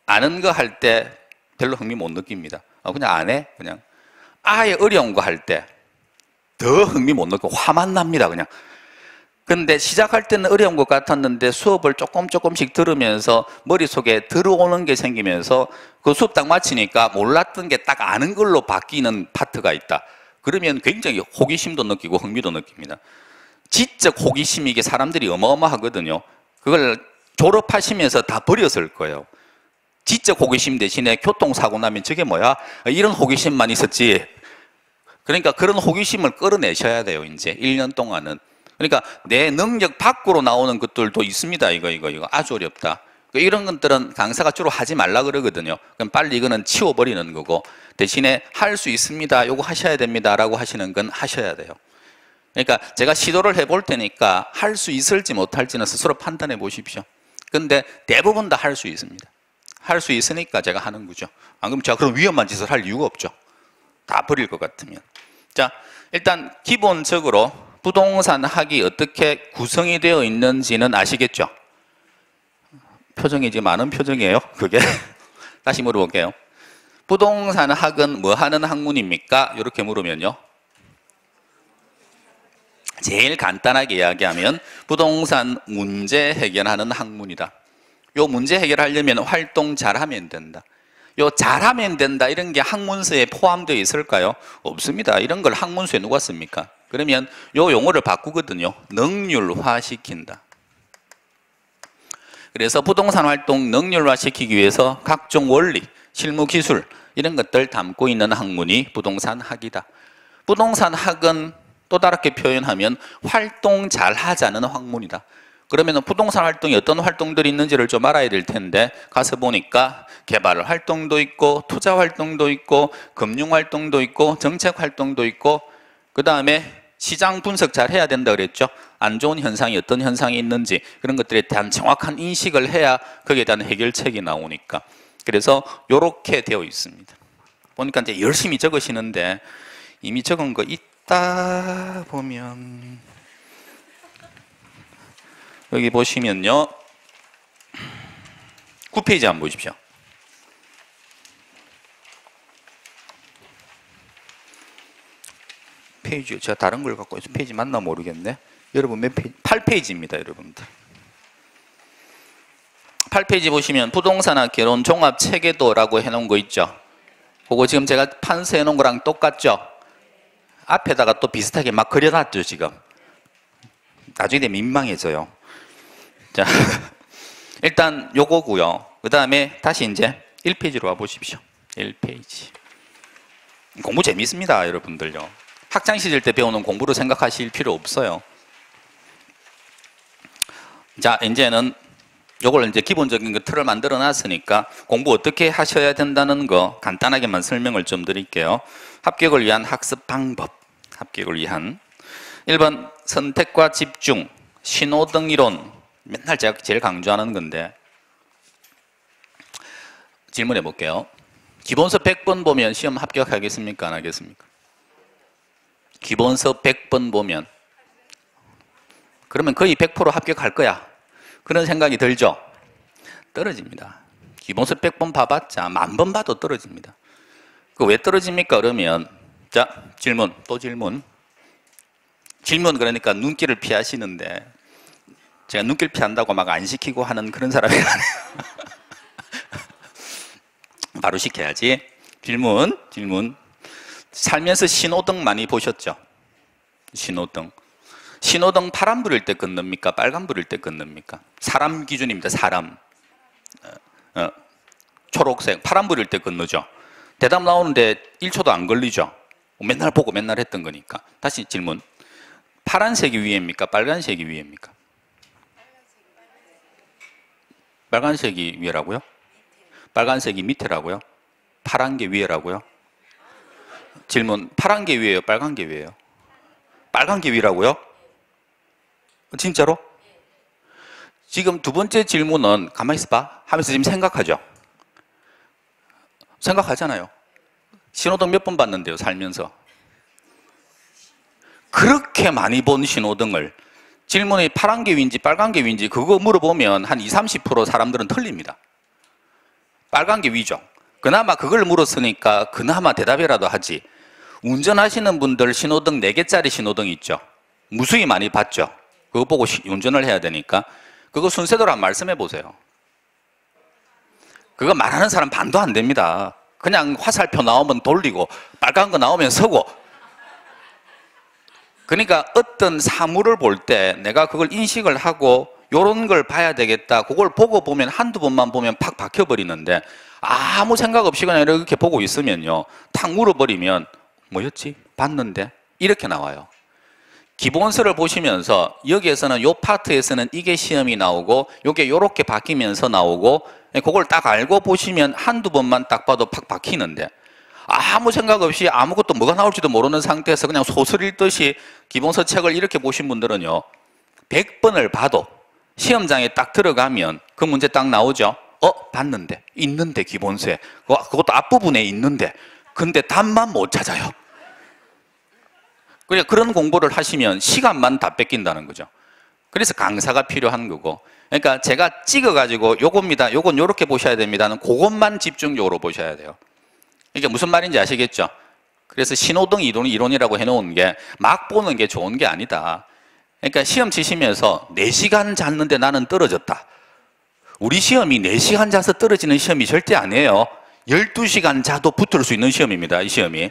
아는 거 할 때 별로 흥미 못 느낍니다. 그냥 안 해. 그냥 아예 어려운 거 할 때 더 흥미 못 느끼고 화만 납니다. 그냥. 근데 시작할 때는 어려운 것 같았는데 수업을 조금씩 들으면서 머릿속에 들어오는 게 생기면서 그 수업 딱 마치니까 몰랐던 게 딱 아는 걸로 바뀌는 파트가 있다. 그러면 굉장히 호기심도 느끼고 흥미도 느낍니다. 지적 호기심이 이게 사람들이 어마어마하거든요. 그걸 졸업하시면서 다 버렸을 거예요. 지적 호기심 대신에 교통사고 나면 저게 뭐야? 이런 호기심만 있었지. 그러니까 그런 호기심을 끌어내셔야 돼요. 이제 1년 동안은. 그러니까 내 능력 밖으로 나오는 것들도 있습니다. 이거 아주 어렵다. 이런 것들은 강사가 주로 하지 말라 그러거든요. 그럼 빨리 이거는 치워버리는 거고, 대신에 할 수 있습니다. 요거 하셔야 됩니다. 라고 하시는 건 하셔야 돼요. 그러니까 제가 시도를 해볼 테니까 할 수 있을지 못할지는 스스로 판단해 보십시오. 근데 대부분 다 할 수 있습니다. 할 수 있으니까 제가 하는 거죠. 안 그러면 제가 그런 위험한 짓을 할 이유가 없죠. 다 버릴 것 같으면. 자, 일단 기본적으로 부동산 학이 어떻게 구성이 되어 있는지는 아시겠죠? 표정이 지금 많은 표정이에요. 그게 다시 물어볼게요. 부동산 학은 뭐 하는 학문입니까? 이렇게 물으면요, 제일 간단하게 이야기하면 부동산 문제 해결하는 학문이다. 요 문제 해결하려면 활동 잘하면 된다. 요 잘하면 된다 이런 게 학문서에 포함되어 있을까요? 없습니다. 이런 걸 학문서에 누가 씁니까? 그러면 요 용어를 바꾸거든요. 능률화 시킨다. 그래서 부동산 활동 능률화 시키기 위해서 각종 원리, 실무 기술 이런 것들 담고 있는 학문이 부동산 학이다. 부동산 학은 또 다르게 표현하면 활동 잘 하자는 학문이다. 그러면 부동산 활동이 어떤 활동들이 있는지를 좀 알아야 될 텐데, 가서 보니까 개발 활동도 있고 투자 활동도 있고 금융 활동도 있고 정책 활동도 있고, 그 다음에 시장 분석 잘 해야 된다 그랬죠. 안 좋은 현상이 어떤 현상이 있는지 그런 것들에 대한 정확한 인식을 해야 거기에 대한 해결책이 나오니까. 그래서 이렇게 되어 있습니다. 보니까 이제 열심히 적으시는데 이미 적은 거 있다 보면, 여기 보시면요, 9페이지 한번 보십시오. 페이지, 제가 다른 걸 갖고 있어 페이지 맞나 모르겠네. 여러분 몇 페이지? 8페이지입니다 여러분들. 8페이지 보시면 부동산학 개론 종합 체계도라고 해놓은 거 있죠. 그거 지금 제가 판서해 놓은 거랑 똑같죠. 앞에다가 또 비슷하게 막 그려놨죠 지금. 나중에 되면 민망해져요. 자, 일단 요거고요. 그 다음에 다시 이제 1페이지로 와보십시오. 1페이지. 공부 재밌습니다 여러분들요. 학창시절 때 배우는 공부로 생각하실 필요 없어요. 자, 이제는 요걸 이제 기본적인 그 틀을 만들어 놨으니까 공부 어떻게 하셔야 된다는 거 간단하게만 설명을 좀 드릴게요. 합격을 위한 학습 방법. 합격을 위한 1번 선택과 집중, 신호등 이론. 맨날 제가 제일 강조하는 건데, 질문해 볼게요. 기본서 100번 보면 시험 합격하겠습니까? 안 하겠습니까? 기본서 100번 보면 그러면 거의 100% 합격할 거야. 그런 생각이 들죠? 떨어집니다. 기본서 100번 봐봤자 10,000번 봐도 떨어집니다. 그 왜 떨어집니까? 그러면 자, 질문, 또 질문. 질문 그러니까 눈길을 피하시는데 제가 눈길 피한다고 막 안 시키고 하는 그런 사람이 아니에요. 바로 시켜야지. 질문. 살면서 신호등 많이 보셨죠? 신호등 파란불일 때 끊습니까? 빨간불일 때 끊습니까? 사람 기준입니다. 사람. 초록색 파란불일 때 끊죠. 대답 나오는데 1초도 안 걸리죠. 맨날 보고 맨날 했던 거니까. 다시 질문. 파란색이 위에입니까? 빨간색이 위에입니까? 빨간색이 위에라고요? 빨간색이 밑에라고요? 파란 게 위에라고요? 질문. 파란 게 위예요? 빨간 게 위예요? 빨간 게 위라고요? 진짜로? 지금 두 번째 질문은 가만히 있어봐 하면서 지금 생각하죠? 생각하잖아요. 신호등 몇 번 봤는데요, 살면서. 그렇게 많이 본 신호등을 질문이 파란 게 위인지 빨간 게 위인지 그거 물어보면 한 20, 30% 사람들은 틀립니다. 빨간 게 위죠. 그나마 그걸 물었으니까 그나마 대답이라도 하지. 운전하시는 분들 신호등 4개짜리 신호등 있죠. 무수히 많이 봤죠. 그거 보고 운전을 해야 되니까 그거 순서대로 한번 말씀해 보세요. 그거 말하는 사람 반도 안 됩니다. 그냥 화살표 나오면 돌리고 빨간 거 나오면 서고. 그러니까 어떤 사물을 볼 때 내가 그걸 인식을 하고 요런 걸 봐야 되겠다. 그걸 보고 보면 한두 번만 보면 팍 박혀버리는데 아무 생각 없이 그냥 이렇게 보고 있으면요. 탁 물어버리면 뭐였지? 봤는데? 이렇게 나와요. 기본서를 보시면서 여기에서는 요 파트에서는 이게 시험이 나오고 요게 요렇게 바뀌면서 나오고 그걸 딱 알고 보시면 한두 번만 딱 봐도 팍 박히는데 아무 생각 없이 아무것도 뭐가 나올지도 모르는 상태에서 그냥 소설 읽듯이 기본서 책을 이렇게 보신 분들은요 100번을 봐도 시험장에 딱 들어가면 그 문제 딱 나오죠. 봤는데 있는데 기본서에 그것도 앞부분에 있는데 근데 답만 못 찾아요. 그러니까 그런 공부를 하시면 시간만 다 뺏긴다는 거죠. 그래서 강사가 필요한 거고 그러니까 제가 찍어가지고 요겁니다 요건 요렇게 보셔야 됩니다는 그것만 집중적으로 보셔야 돼요. 이게 무슨 말인지 아시겠죠? 그래서 신호등 이론이라고 해놓은 게 막 보는 게 좋은 게 아니다. 그러니까 시험 치시면서 4시간 잤는데 나는 떨어졌다. 우리 시험이 4시간 자서 떨어지는 시험이 절대 아니에요. 12시간 자도 붙을 수 있는 시험입니다. 이 시험이.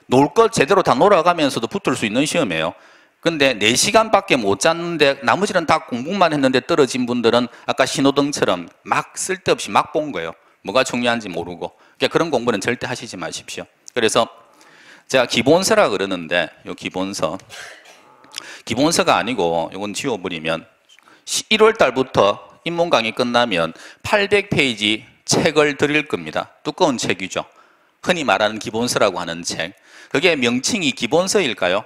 놀 것 제대로 다 놀아가면서도 붙을 수 있는 시험이에요. 근데 4시간밖에 못 잤는데 나머지는 다 공부만 했는데 떨어진 분들은 아까 신호등처럼 막 쓸데없이 막 본 거예요. 뭐가 중요한지 모르고. 그러니까 그런 공부는 절대 하시지 마십시오. 그래서 제가 기본서라 그러는데 요 기본서가 아니고 이건 지워버리면 1월 달부터 인문 강의 끝나면 800페이지 책을 드릴 겁니다. 두꺼운 책이죠. 흔히 말하는 기본서라고 하는 책. 그게 명칭이 기본서일까요?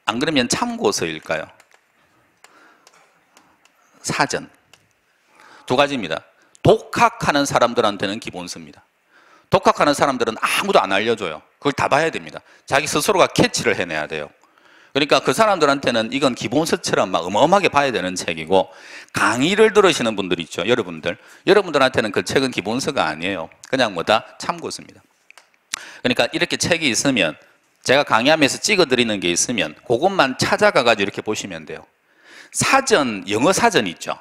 안 그러면 참고서일까요? 사전. 두 가지입니다. 독학하는 사람들한테는 기본서입니다. 독학하는 사람들은 아무도 안 알려줘요. 그걸 다 봐야 됩니다. 자기 스스로가 캐치를 해내야 돼요. 그러니까 그 사람들한테는 이건 기본서처럼 막 어마어마하게 봐야 되는 책이고 강의를 들으시는 분들 있죠. 여러분들한테는 그 책은 기본서가 아니에요. 그냥 뭐다? 참고서입니다. 그러니까 이렇게 책이 있으면 제가 강의하면서 찍어드리는 게 있으면 그것만 찾아가가지고 이렇게 보시면 돼요. 사전, 영어 사전 있죠.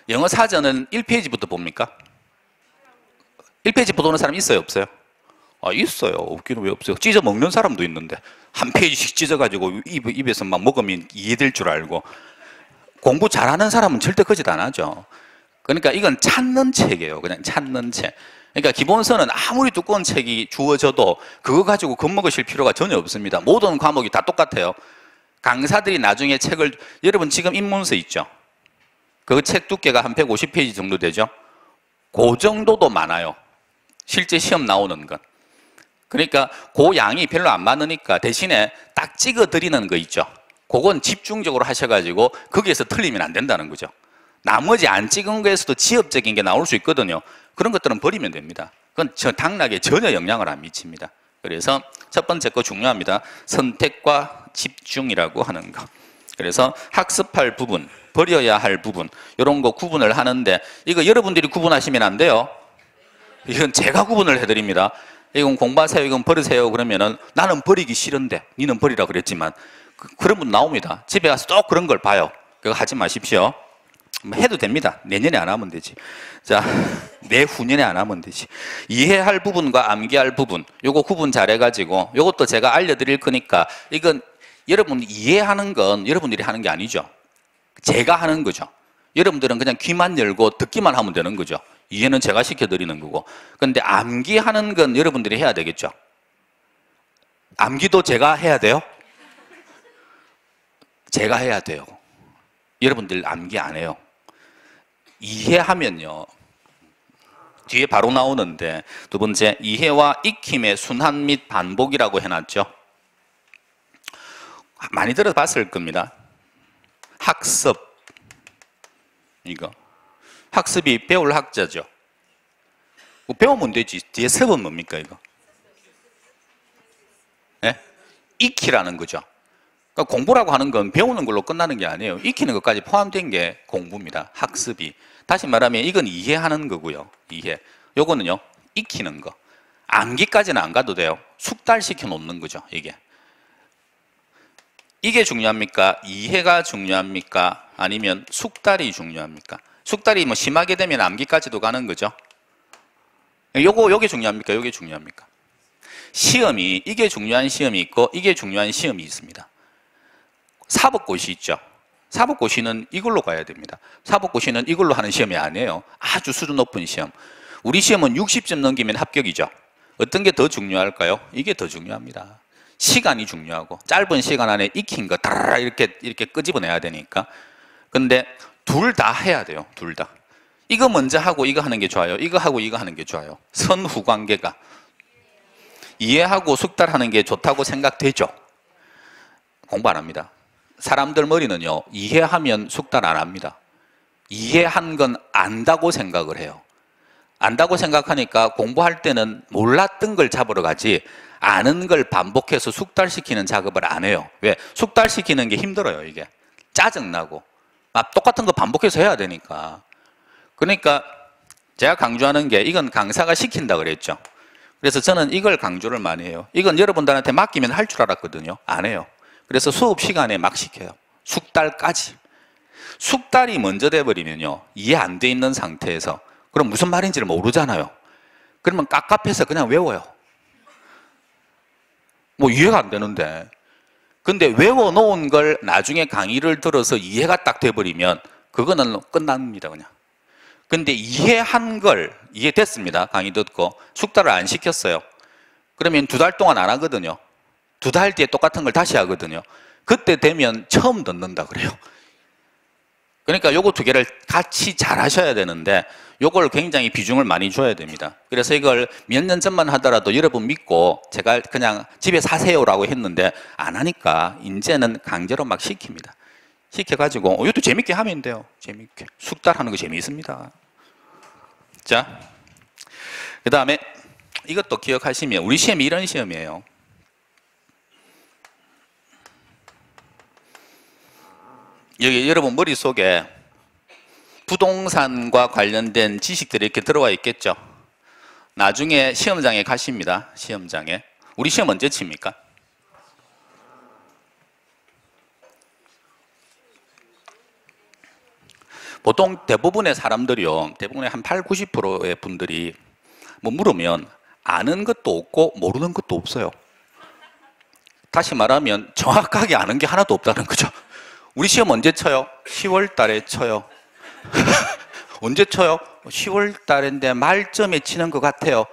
영어 사전은 1페이지부터 봅니까? 1페이지 보는 사람 있어요? 없어요? 있어요. 없기는 왜 없어요? 찢어 먹는 사람도 있는데 한 페이지씩 찢어가지고 입에서 막 먹으면 이해될 줄 알고. 공부 잘하는 사람은 절대 거짓 안 하죠. 그러니까 이건 찾는 책이에요. 그냥 찾는 책. 그러니까 기본서는 아무리 두꺼운 책이 주어져도 그거 가지고 겁먹으실 필요가 전혀 없습니다. 모든 과목이 다 똑같아요. 강사들이 나중에 책을, 여러분 지금 입문서 있죠? 그 책 두께가 한 150페이지 정도 되죠? 그 정도도 많아요. 실제 시험 나오는 건. 그러니까 그 양이 별로 안 많으니까 대신에 딱 찍어 드리는 거 있죠? 그건 집중적으로 하셔가지고 거기에서 틀리면 안 된다는 거죠. 나머지 안 찍은 거에서도 지엽적인 게 나올 수 있거든요. 그런 것들은 버리면 됩니다. 그건 당락에 전혀 영향을 안 미칩니다. 그래서 첫 번째 거 중요합니다. 선택과 집중이라고 하는 거. 그래서 학습할 부분, 버려야 할 부분 이런 거 구분을 하는데 이거 여러분들이 구분하시면 안 돼요. 이건 제가 구분을 해드립니다. 이건 공부하세요, 이건 버리세요 그러면은 나는 버리기 싫은데 니는 버리라 그랬지만 그런 분 나옵니다. 집에 가서 또 그런 걸 봐요. 그거 하지 마십시오. 해도 됩니다. 내년에 안 하면 되지. 자, 내후년에 안 하면 되지. 이해할 부분과 암기할 부분 요거 구분 잘 해가지고 요것도 제가 알려드릴 거니까 이건 여러분 이해하는 건 여러분들이 하는 게 아니죠. 제가 하는 거죠. 여러분들은 그냥 귀만 열고 듣기만 하면 되는 거죠. 이해는 제가 시켜드리는 거고. 그런데 암기하는 건 여러분들이 해야 되겠죠. 암기도 제가 해야 돼요? 제가 해야 돼요. 여러분들 암기 안 해요. 이해하면요 뒤에 바로 나오는데, 두 번째, 이해와 익힘의 순환 및 반복이라고 해놨죠. 많이 들어봤을 겁니다. 학습, 이거 학습이 배울 학자죠. 뭐 배우면 되지. 뒤에 습은 뭡니까 이거? 네? 익히라는 거죠. 그러니까 공부라고 하는 건 배우는 걸로 끝나는 게 아니에요. 익히는 것까지 포함된 게 공부입니다. 학습이. 다시 말하면 이건 이해하는 거고요. 이해. 요거는요, 익히는 거. 암기까지는 안 가도 돼요. 숙달시켜 놓는 거죠, 이게. 이게 중요합니까? 이해가 중요합니까? 아니면 숙달이 중요합니까? 숙달이 뭐 심하게 되면 암기까지도 가는 거죠. 요게 중요합니까? 요게 중요합니까? 시험이, 이게 중요한 시험이 있고 이게 중요한 시험이 있습니다. 사법고시 있죠. 사법고시는 이걸로 가야 됩니다. 사법고시는 이걸로 하는 시험이 아니에요. 아주 수준 높은 시험. 우리 시험은 60점 넘기면 합격이죠. 어떤 게 더 중요할까요? 이게 더 중요합니다. 시간이 중요하고 짧은 시간 안에 익힌 거 다라라 이렇게 끄집어내야 되니까. 근데 둘 다 해야 돼요. 둘 다. 이거 먼저 하고 이거 하는 게 좋아요. 이거 하고 이거 하는 게 좋아요. 선후 관계가. 이해하고 숙달하는 게 좋다고 생각되죠. 공부 안 합니다. 사람들 머리는요, 이해하면 숙달 안 합니다. 이해한 건 안다고 생각을 해요. 안다고 생각하니까 공부할 때는 몰랐던 걸 잡으러 가지 아는 걸 반복해서 숙달시키는 작업을 안 해요. 왜? 숙달시키는 게 힘들어요, 이게. 짜증나고. 똑같은 거 반복해서 해야 되니까. 그러니까 제가 강조하는 게 이건 강사가 시킨다 그랬죠. 그래서 저는 이걸 강조를 많이 해요. 이건 여러분들한테 맡기면 할 줄 알았거든요. 안 해요. 그래서 수업 시간에 막 시켜요. 숙달까지. 숙달이 먼저 돼버리면요, 이해 안 돼 있는 상태에서 그럼 무슨 말인지를 모르잖아요. 그러면 깝깝해서 그냥 외워요. 뭐 이해가 안 되는데. 근데 외워놓은 걸 나중에 강의를 들어서 이해가 딱 돼버리면 그거는 끝납니다, 그냥. 근데 이해한 걸, 이해됐습니다. 강의 듣고. 숙달을 안 시켰어요. 그러면 2달 동안 안 하거든요. 2달 뒤에 똑같은 걸 다시 하거든요. 그때 되면 처음 듣는다 그래요. 그러니까 요거 2개를 같이 잘 하셔야 되는데 요걸 굉장히 비중을 많이 줘야 됩니다. 그래서 이걸 몇 년 전만 하더라도 여러분 믿고 제가 그냥 집에서 하세요라고 했는데 안 하니까 이제는 강제로 막 시킵니다. 시켜가지고 이것도 재밌게 하면 돼요. 재밌게. 숙달하는 거 재미있습니다. 자, 그 다음에 이것도 기억하시면 우리 시험이 이런 시험이에요. 여기 여러분 머릿속에 부동산과 관련된 지식들이 이렇게 들어와 있겠죠. 나중에 시험장에 가십니다. 시험장에. 우리 시험 언제 칩니까? 보통 대부분의 사람들이요, 대부분의 한 8, 90%의 분들이 뭐 물으면 아는 것도 없고 모르는 것도 없어요. 다시 말하면 정확하게 아는 게 하나도 없다는 거죠. 우리 시험 언제 쳐요? 10월 달에 쳐요. 언제 쳐요? 10월 달인데 말쯤에 치는 것 같아요.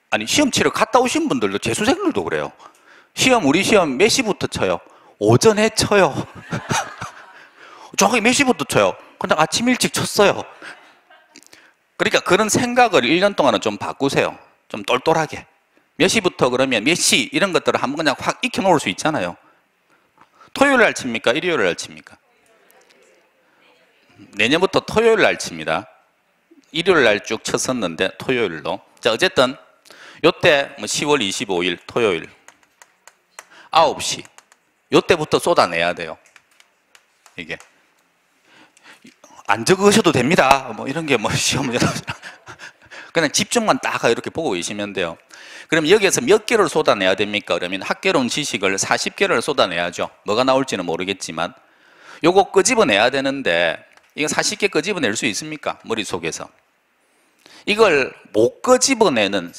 아니, 시험 치러 갔다 오신 분들도, 재수생들도 그래요. 우리 시험 몇 시부터 쳐요? 오전에 쳐요. 정확히 몇 시부터 쳐요? 그냥 아침 일찍 쳤어요. 그러니까 그런 생각을 1년 동안은 좀 바꾸세요. 좀 똘똘하게. 몇 시부터 그러면 몇 시 이런 것들을 한번 그냥 확 익혀 놓을 수 있잖아요. 토요일 날 칩니까? 일요일 날 칩니까? 내년부터 토요일 날 칩니다. 일요일 날 쭉 쳤었는데 토요일로. 자, 어쨌든 요때 뭐 10월 25일 토요일 9시 요때부터 쏟아내야 돼요. 이게 안 적으셔도 됩니다. 뭐 이런 게 뭐 시험 그냥 집중만 딱 이렇게 보고 계시면 돼요. 그럼 여기에서 몇 개를 쏟아내야 됩니까? 그러면 학개론 지식을 40개를 쏟아내야죠. 뭐가 나올지는 모르겠지만 요거 끄집어내야 되는데 이거 40개 끄집어낼 수 있습니까? 머릿속에서. 이걸 못 끄집어내는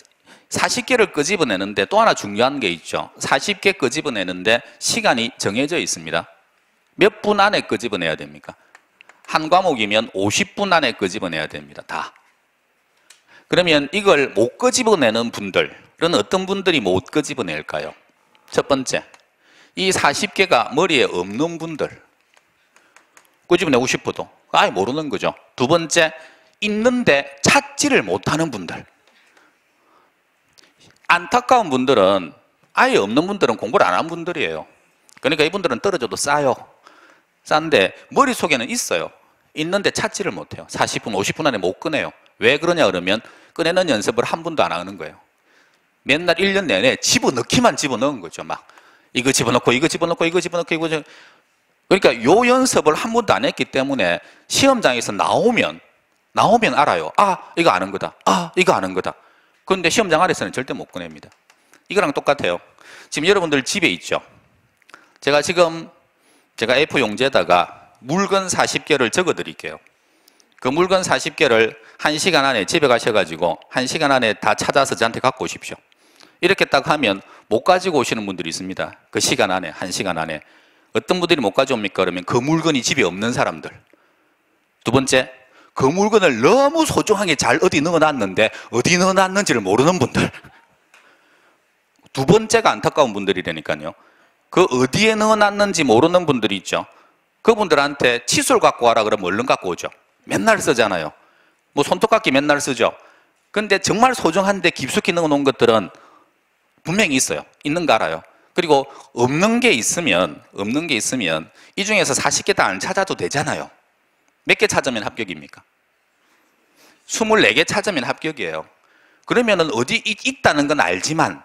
40개를 끄집어내는데 또 하나 중요한 게 있죠. 40개 끄집어내는데 시간이 정해져 있습니다. 몇 분 안에 끄집어내야 됩니까? 한 과목이면 50분 안에 끄집어내야 됩니다. 다. 그러면 이걸 못 끄집어내는 분들은 어떤 분들이 못 끄집어낼까요? 첫 번째, 이 40개가 머리에 없는 분들. 끄집어내고 싶어도 아예 모르는 거죠. 두 번째, 있는데 찾지를 못하는 분들. 안타까운 분들은, 아예 없는 분들은 공부를 안 한 분들이에요. 그러니까 이분들은 떨어져도 싸요. 싼데 머릿속에는 있어요. 있는데 찾지를 못해요. 40분, 50분 안에 못 꺼내요. 왜 그러냐 그러면 꺼내는 연습을 한 번도 안 하는 거예요. 맨날 1년 내내 집어넣기만 집어넣은 거죠. 막 이거 집어넣고 이거 집어넣고 이거 집어넣고 이거 집어넣고. 그러니까 요 연습을 한 번도 안 했기 때문에 시험장에서 나오면 알아요. 아, 이거 아는 거다. 아, 이거 아는 거다. 그런데 시험장 아래서는 절대 못 꺼냅니다. 이거랑 똑같아요. 지금 여러분들 집에 있죠. 제가 A4 용지에다가 물건 40개를 적어 드릴게요. 그 물건 40개를 1시간 안에 집에 가셔가지고 1시간 안에 다 찾아서 저한테 갖고 오십시오. 이렇게 딱 하면 못 가지고 오시는 분들이 있습니다. 그 시간 안에, 1시간 안에. 어떤 분들이 못 가져옵니까? 그러면 그 물건이 집에 없는 사람들. 두 번째, 그 물건을 너무 소중하게 잘 어디 넣어놨는데 어디 넣어놨는지를 모르는 분들. 두 번째가 안타까운 분들이라니까요. 그 어디에 넣어놨는지 모르는 분들이 있죠. 그분들한테 칫솔 갖고 와라 그러면 얼른 갖고 오죠. 맨날 쓰잖아요. 뭐 손톱깎이 맨날 쓰죠. 근데 정말 소중한데 깊숙이 넣어놓은 것들은 분명히 있어요. 있는 거 알아요. 그리고 없는 게 있으면 이 중에서 40개 다 안 찾아도 되잖아요. 몇 개 찾으면 합격입니까? 24개 찾으면 합격이에요. 그러면은 어디 있다는 건 알지만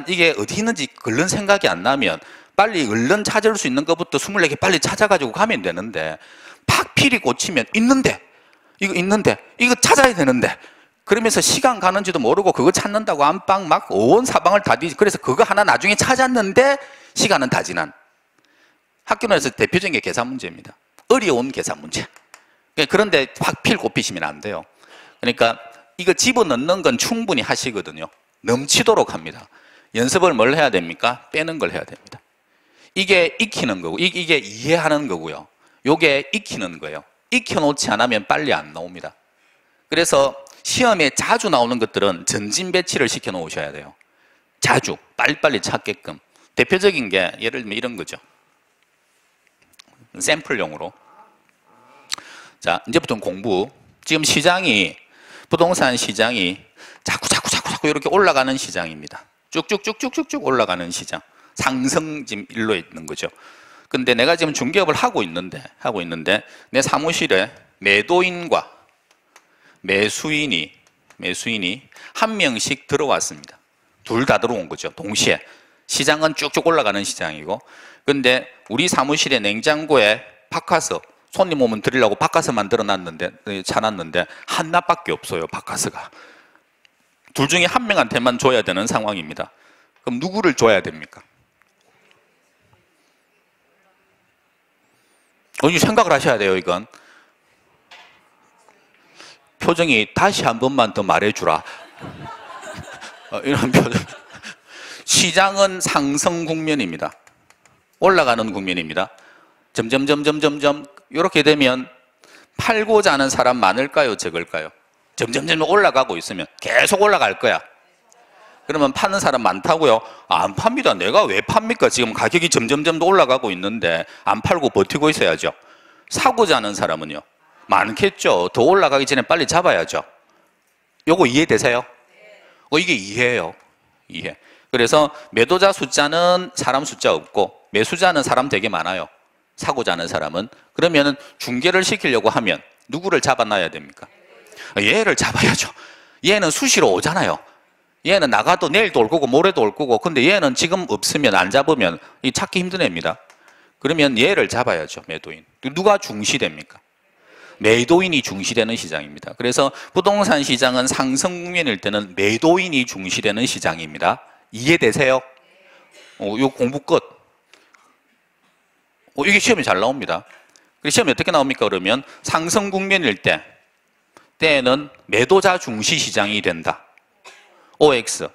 이게 어디 있는지 얼른 생각이 안 나면 빨리 얼른 찾을 수 있는 것부터 24개 빨리 찾아가지고 가면 되는데, 팍필이 꽂히면 이거 찾아야 되는데 그러면서 시간 가는지도 모르고 그거 찾는다고 안방 막 온 사방을 다 뒤지. 그래서 그거 하나 나중에 찾았는데 시간은 다 지난. 학교에서 대표적인 게 계산 문제입니다. 어려운 계산 문제. 그런데 확 필 꼽히시면 안 돼요. 그러니까 이거 집어넣는 건 충분히 하시거든요. 넘치도록 합니다. 연습을 뭘 해야 됩니까? 빼는 걸 해야 됩니다. 이게 익히는 거고, 이게 이해하는 거고요. 요게 익히는 거예요. 익혀놓지 않으면 빨리 안 나옵니다. 그래서 시험에 자주 나오는 것들은 전진 배치를 시켜 놓으셔야 돼요. 자주 빨리빨리 찾게끔. 대표적인 게 예를 들면 이런 거죠. 샘플용으로. 자, 이제부터는 공부. 지금 부동산 시장이 자꾸 이렇게 올라가는 시장입니다. 쭉쭉쭉쭉쭉 올라가는 시장. 상승 지금 일로 있는 거죠. 근데 내가 지금 중개업을 하고 있는데 내 사무실에 매도인과 매수인이 한 명씩 들어왔습니다. 둘 다 들어온 거죠. 동시에. 시장은 쭉쭉 올라가는 시장이고, 근데 우리 사무실의 냉장고에 바카스, 손님 오면 드리려고 바카스 만들어놨는데, 사놨는데 하나밖에 없어요. 바카스가. 둘 중에 한 명한테만 줘야 되는 상황입니다. 그럼 누구를 줘야 됩니까? 생각을 하셔야 돼요. 이건 표정이 다시 한 번만 더 말해주라. 이런 표정. 시장은 상승 국면입니다. 올라가는 국면입니다. 점점 이렇게 되면 팔고자 하는 사람 많을까요? 적을까요? 점점 올라가고 있으면 계속 올라갈 거야. 그러면 파는 사람 많다고요? 안 팝니다. 내가 왜 팝니까? 지금 가격이 점점 올라가고 있는데 안 팔고 버티고 있어야죠. 사고자 하는 사람은요? 많겠죠. 더 올라가기 전에 빨리 잡아야죠. 요거 이해되세요? 이게 이해예요. 이해. 그래서 매도자 숫자는 사람 숫자 없고 매수자는 사람 되게 많아요. 사고자 하는 사람은. 그러면은 중개를 시키려고 하면 누구를 잡아놔야 됩니까? 얘를 잡아야죠. 얘는 수시로 오잖아요. 얘는 나가도 내일도 올 거고 모레도 올 거고, 근데 얘는 지금 없으면, 안 잡으면 찾기 힘든 애입니다. 그러면 얘를 잡아야죠. 매도인. 누가 중시됩니까? 매도인이 중시되는 시장입니다. 그래서 부동산 시장은 상승 국면일 때는 매도인이 중시되는 시장입니다. 이해되세요? 요 공부 끝. 이게 시험에 잘 나옵니다. 시험에 어떻게 나옵니까? 그러면 상승 국면일 때에는 매도자 중시 시장이 된다. OX.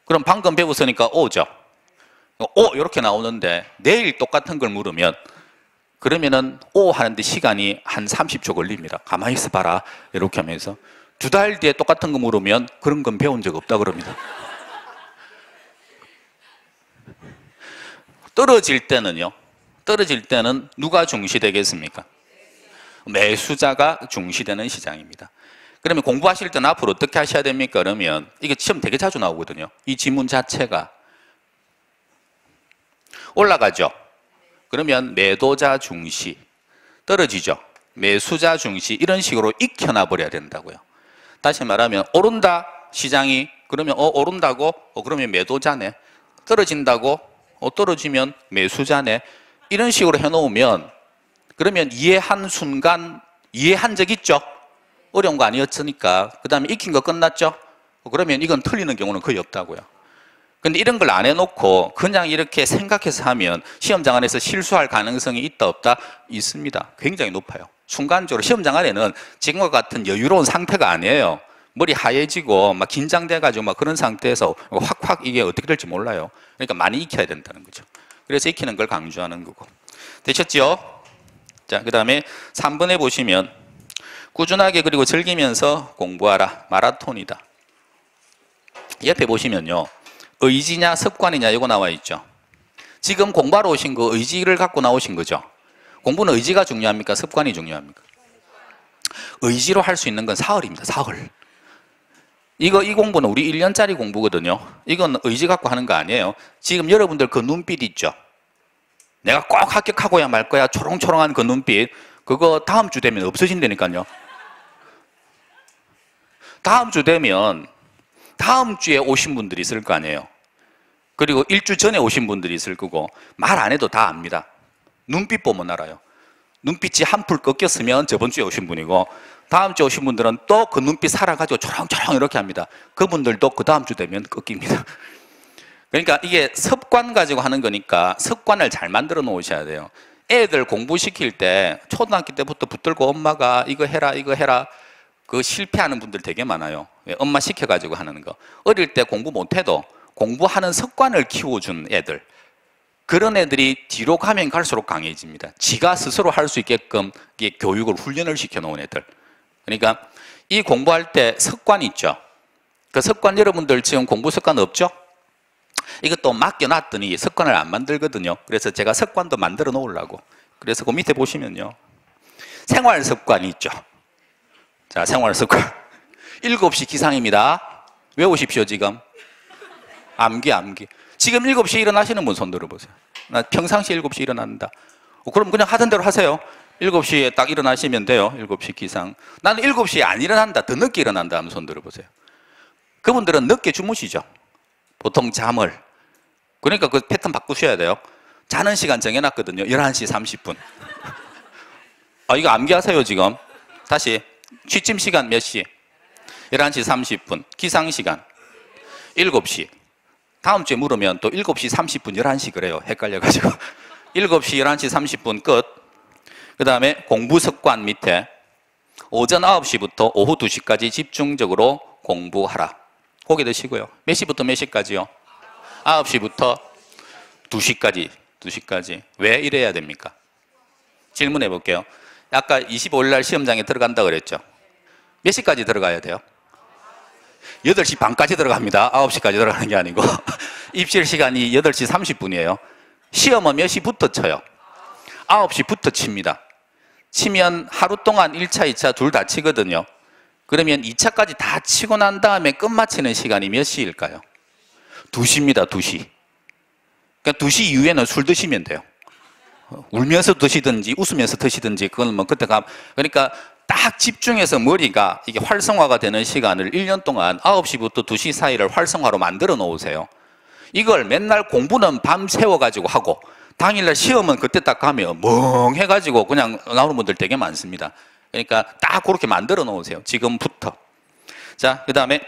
그럼 방금 배웠으니까 O죠. 이렇게 나오는데 내일 똑같은 걸 물으면, 그러면은 O 하는데 시간이 한 30초 걸립니다. 가만히 있어 봐라. 이렇게 하면서 2달 뒤에 똑같은 거 물으면 그런 건 배운 적 없다 그럽니다. 떨어질 때는 누가 중시되겠습니까? 매수자가 중시되는 시장입니다. 그러면 공부하실 때는 앞으로 어떻게 하셔야 됩니까? 그러면 이게 시험 되게 자주 나오거든요. 이 지문 자체가 올라가죠. 그러면 매도자 중시 떨어지죠. 매수자 중시 이런 식으로 익혀놔 버려야 된다고요. 다시 말하면 오른다 시장이 그러면 오른다고 그러면 매도자네. 떨어진다고 떨어지면 매수자네. 이런 식으로 해놓으면 그러면 이해한 순간 이해한 적 있죠. 어려운 거 아니었으니까. 그 다음에 익힌 거 끝났죠. 그러면 이건 틀리는 경우는 거의 없다고요. 근데 이런 걸 안 해놓고 그냥 이렇게 생각해서 하면 시험장 안에서 실수할 가능성이 있다 없다? 있습니다. 굉장히 높아요. 순간적으로 시험장 안에는 지금과 같은 여유로운 상태가 아니에요. 머리 하얘지고 막 긴장돼가지고 막 그런 상태에서 확확 이게 어떻게 될지 몰라요. 그러니까 많이 익혀야 된다는 거죠. 그래서 익히는 걸 강조하는 거고. 되셨죠? 자, 그 다음에 3번에 보시면 꾸준하게 그리고 즐기면서 공부하라. 마라톤이다. 옆에 보시면요. 의지냐 습관이냐 이거 나와 있죠. 지금 공부하러 오신 거 의지를 갖고 나오신 거죠. 공부는 의지가 중요합니까? 습관이 중요합니까? 의지로 할 수 있는 건 사흘입니다. 사흘. 이 공부는 우리 1년짜리 공부거든요. 이건 의지 갖고 하는 거 아니에요. 지금 여러분들 그 눈빛 있죠. 내가 꼭 합격하고야 말 거야. 초롱초롱한 그 눈빛. 그거 다음 주 되면 없어진다니까요. 다음 주 되면 다음 주에 오신 분들이 있을 거 아니에요. 그리고 일주 전에 오신 분들이 있을 거고 말 안 해도 다 압니다. 눈빛 보면 알아요. 눈빛이 한풀 꺾였으면 저번 주에 오신 분이고 다음 주에 오신 분들은 또 그 눈빛 살아가지고 초롱초롱 이렇게 합니다. 그분들도 그 다음 주 되면 꺾입니다. 그러니까 이게 습관 가지고 하는 거니까 습관을 잘 만들어 놓으셔야 돼요. 애들 공부시킬 때 초등학교 때부터 붙들고 엄마가 이거 해라 이거 해라 그 실패하는 분들 되게 많아요. 엄마 시켜가지고 하는 거. 어릴 때 공부 못해도 공부하는 습관을 키워준 애들. 그런 애들이 뒤로 가면 갈수록 강해집니다. 지가 스스로 할 수 있게끔 교육을 훈련을 시켜놓은 애들. 그러니까 이 공부할 때 습관 있죠. 그 습관 여러분들 지금 공부 습관 없죠? 이것도 맡겨놨더니 습관을 안 만들거든요. 그래서 제가 습관도 만들어 놓으려고. 그래서 그 밑에 보시면요. 생활 습관이 있죠. 자, 생활 습관. 7시 기상입니다. 외우십시오, 지금. 암기. 지금 7시에 일어나시는 분 손 들어보세요. 나 평상시에 7시에 일어난다. 그럼 그냥 하던 대로 하세요. 7시에 딱 일어나시면 돼요. 7시 기상. 나는 7시에 안 일어난다. 더 늦게 일어난다 하면 손 들어보세요. 그분들은 늦게 주무시죠. 보통 잠을. 그러니까 그 패턴 바꾸셔야 돼요. 자는 시간 정해놨거든요. 11시 30분. 이거 암기하세요, 지금. 다시. 취침 시간 몇 시? 11시 30분. 기상 시간 7시. 다음 주에 물으면 또 7시 30분, 11시 그래요. 헷갈려가지고. 7시, 11시 30분 끝. 그 다음에 공부 습관 밑에 오전 9시부터 오후 2시까지 집중적으로 공부하라. 고개 드시고요. 몇 시부터 몇 시까지요? 9시부터 2시까지. 왜 이래야 됩니까? 질문해 볼게요. 아까 25일 날 시험장에 들어간다 그랬죠? 몇 시까지 들어가야 돼요? 8시 반까지 들어갑니다. 9시까지 들어가는 게 아니고. 입실 시간이 8시 30분이에요. 시험은 몇 시부터 쳐요? 9시부터 칩니다. 치면 하루 동안 1차, 2차 둘 다 치거든요. 그러면 2차까지 다 치고 난 다음에 끝마치는 시간이 몇 시일까요? 2시입니다. 2시. 그러니까 2시 이후에는 술 드시면 돼요. 울면서 드시든지 웃으면서 드시든지 그건 뭐 그때 그러니까 딱 집중해서 머리가 이게 활성화가 되는 시간을 1년 동안 9시부터 2시 사이를 활성화로 만들어 놓으세요. 이걸 맨날 공부는 밤 새워가지고 하고 당일날 시험은 그때 딱 가면 멍해가지고 그냥 나오는 분들 되게 많습니다. 그러니까 딱 그렇게 만들어 놓으세요. 지금부터. 자, 그 다음에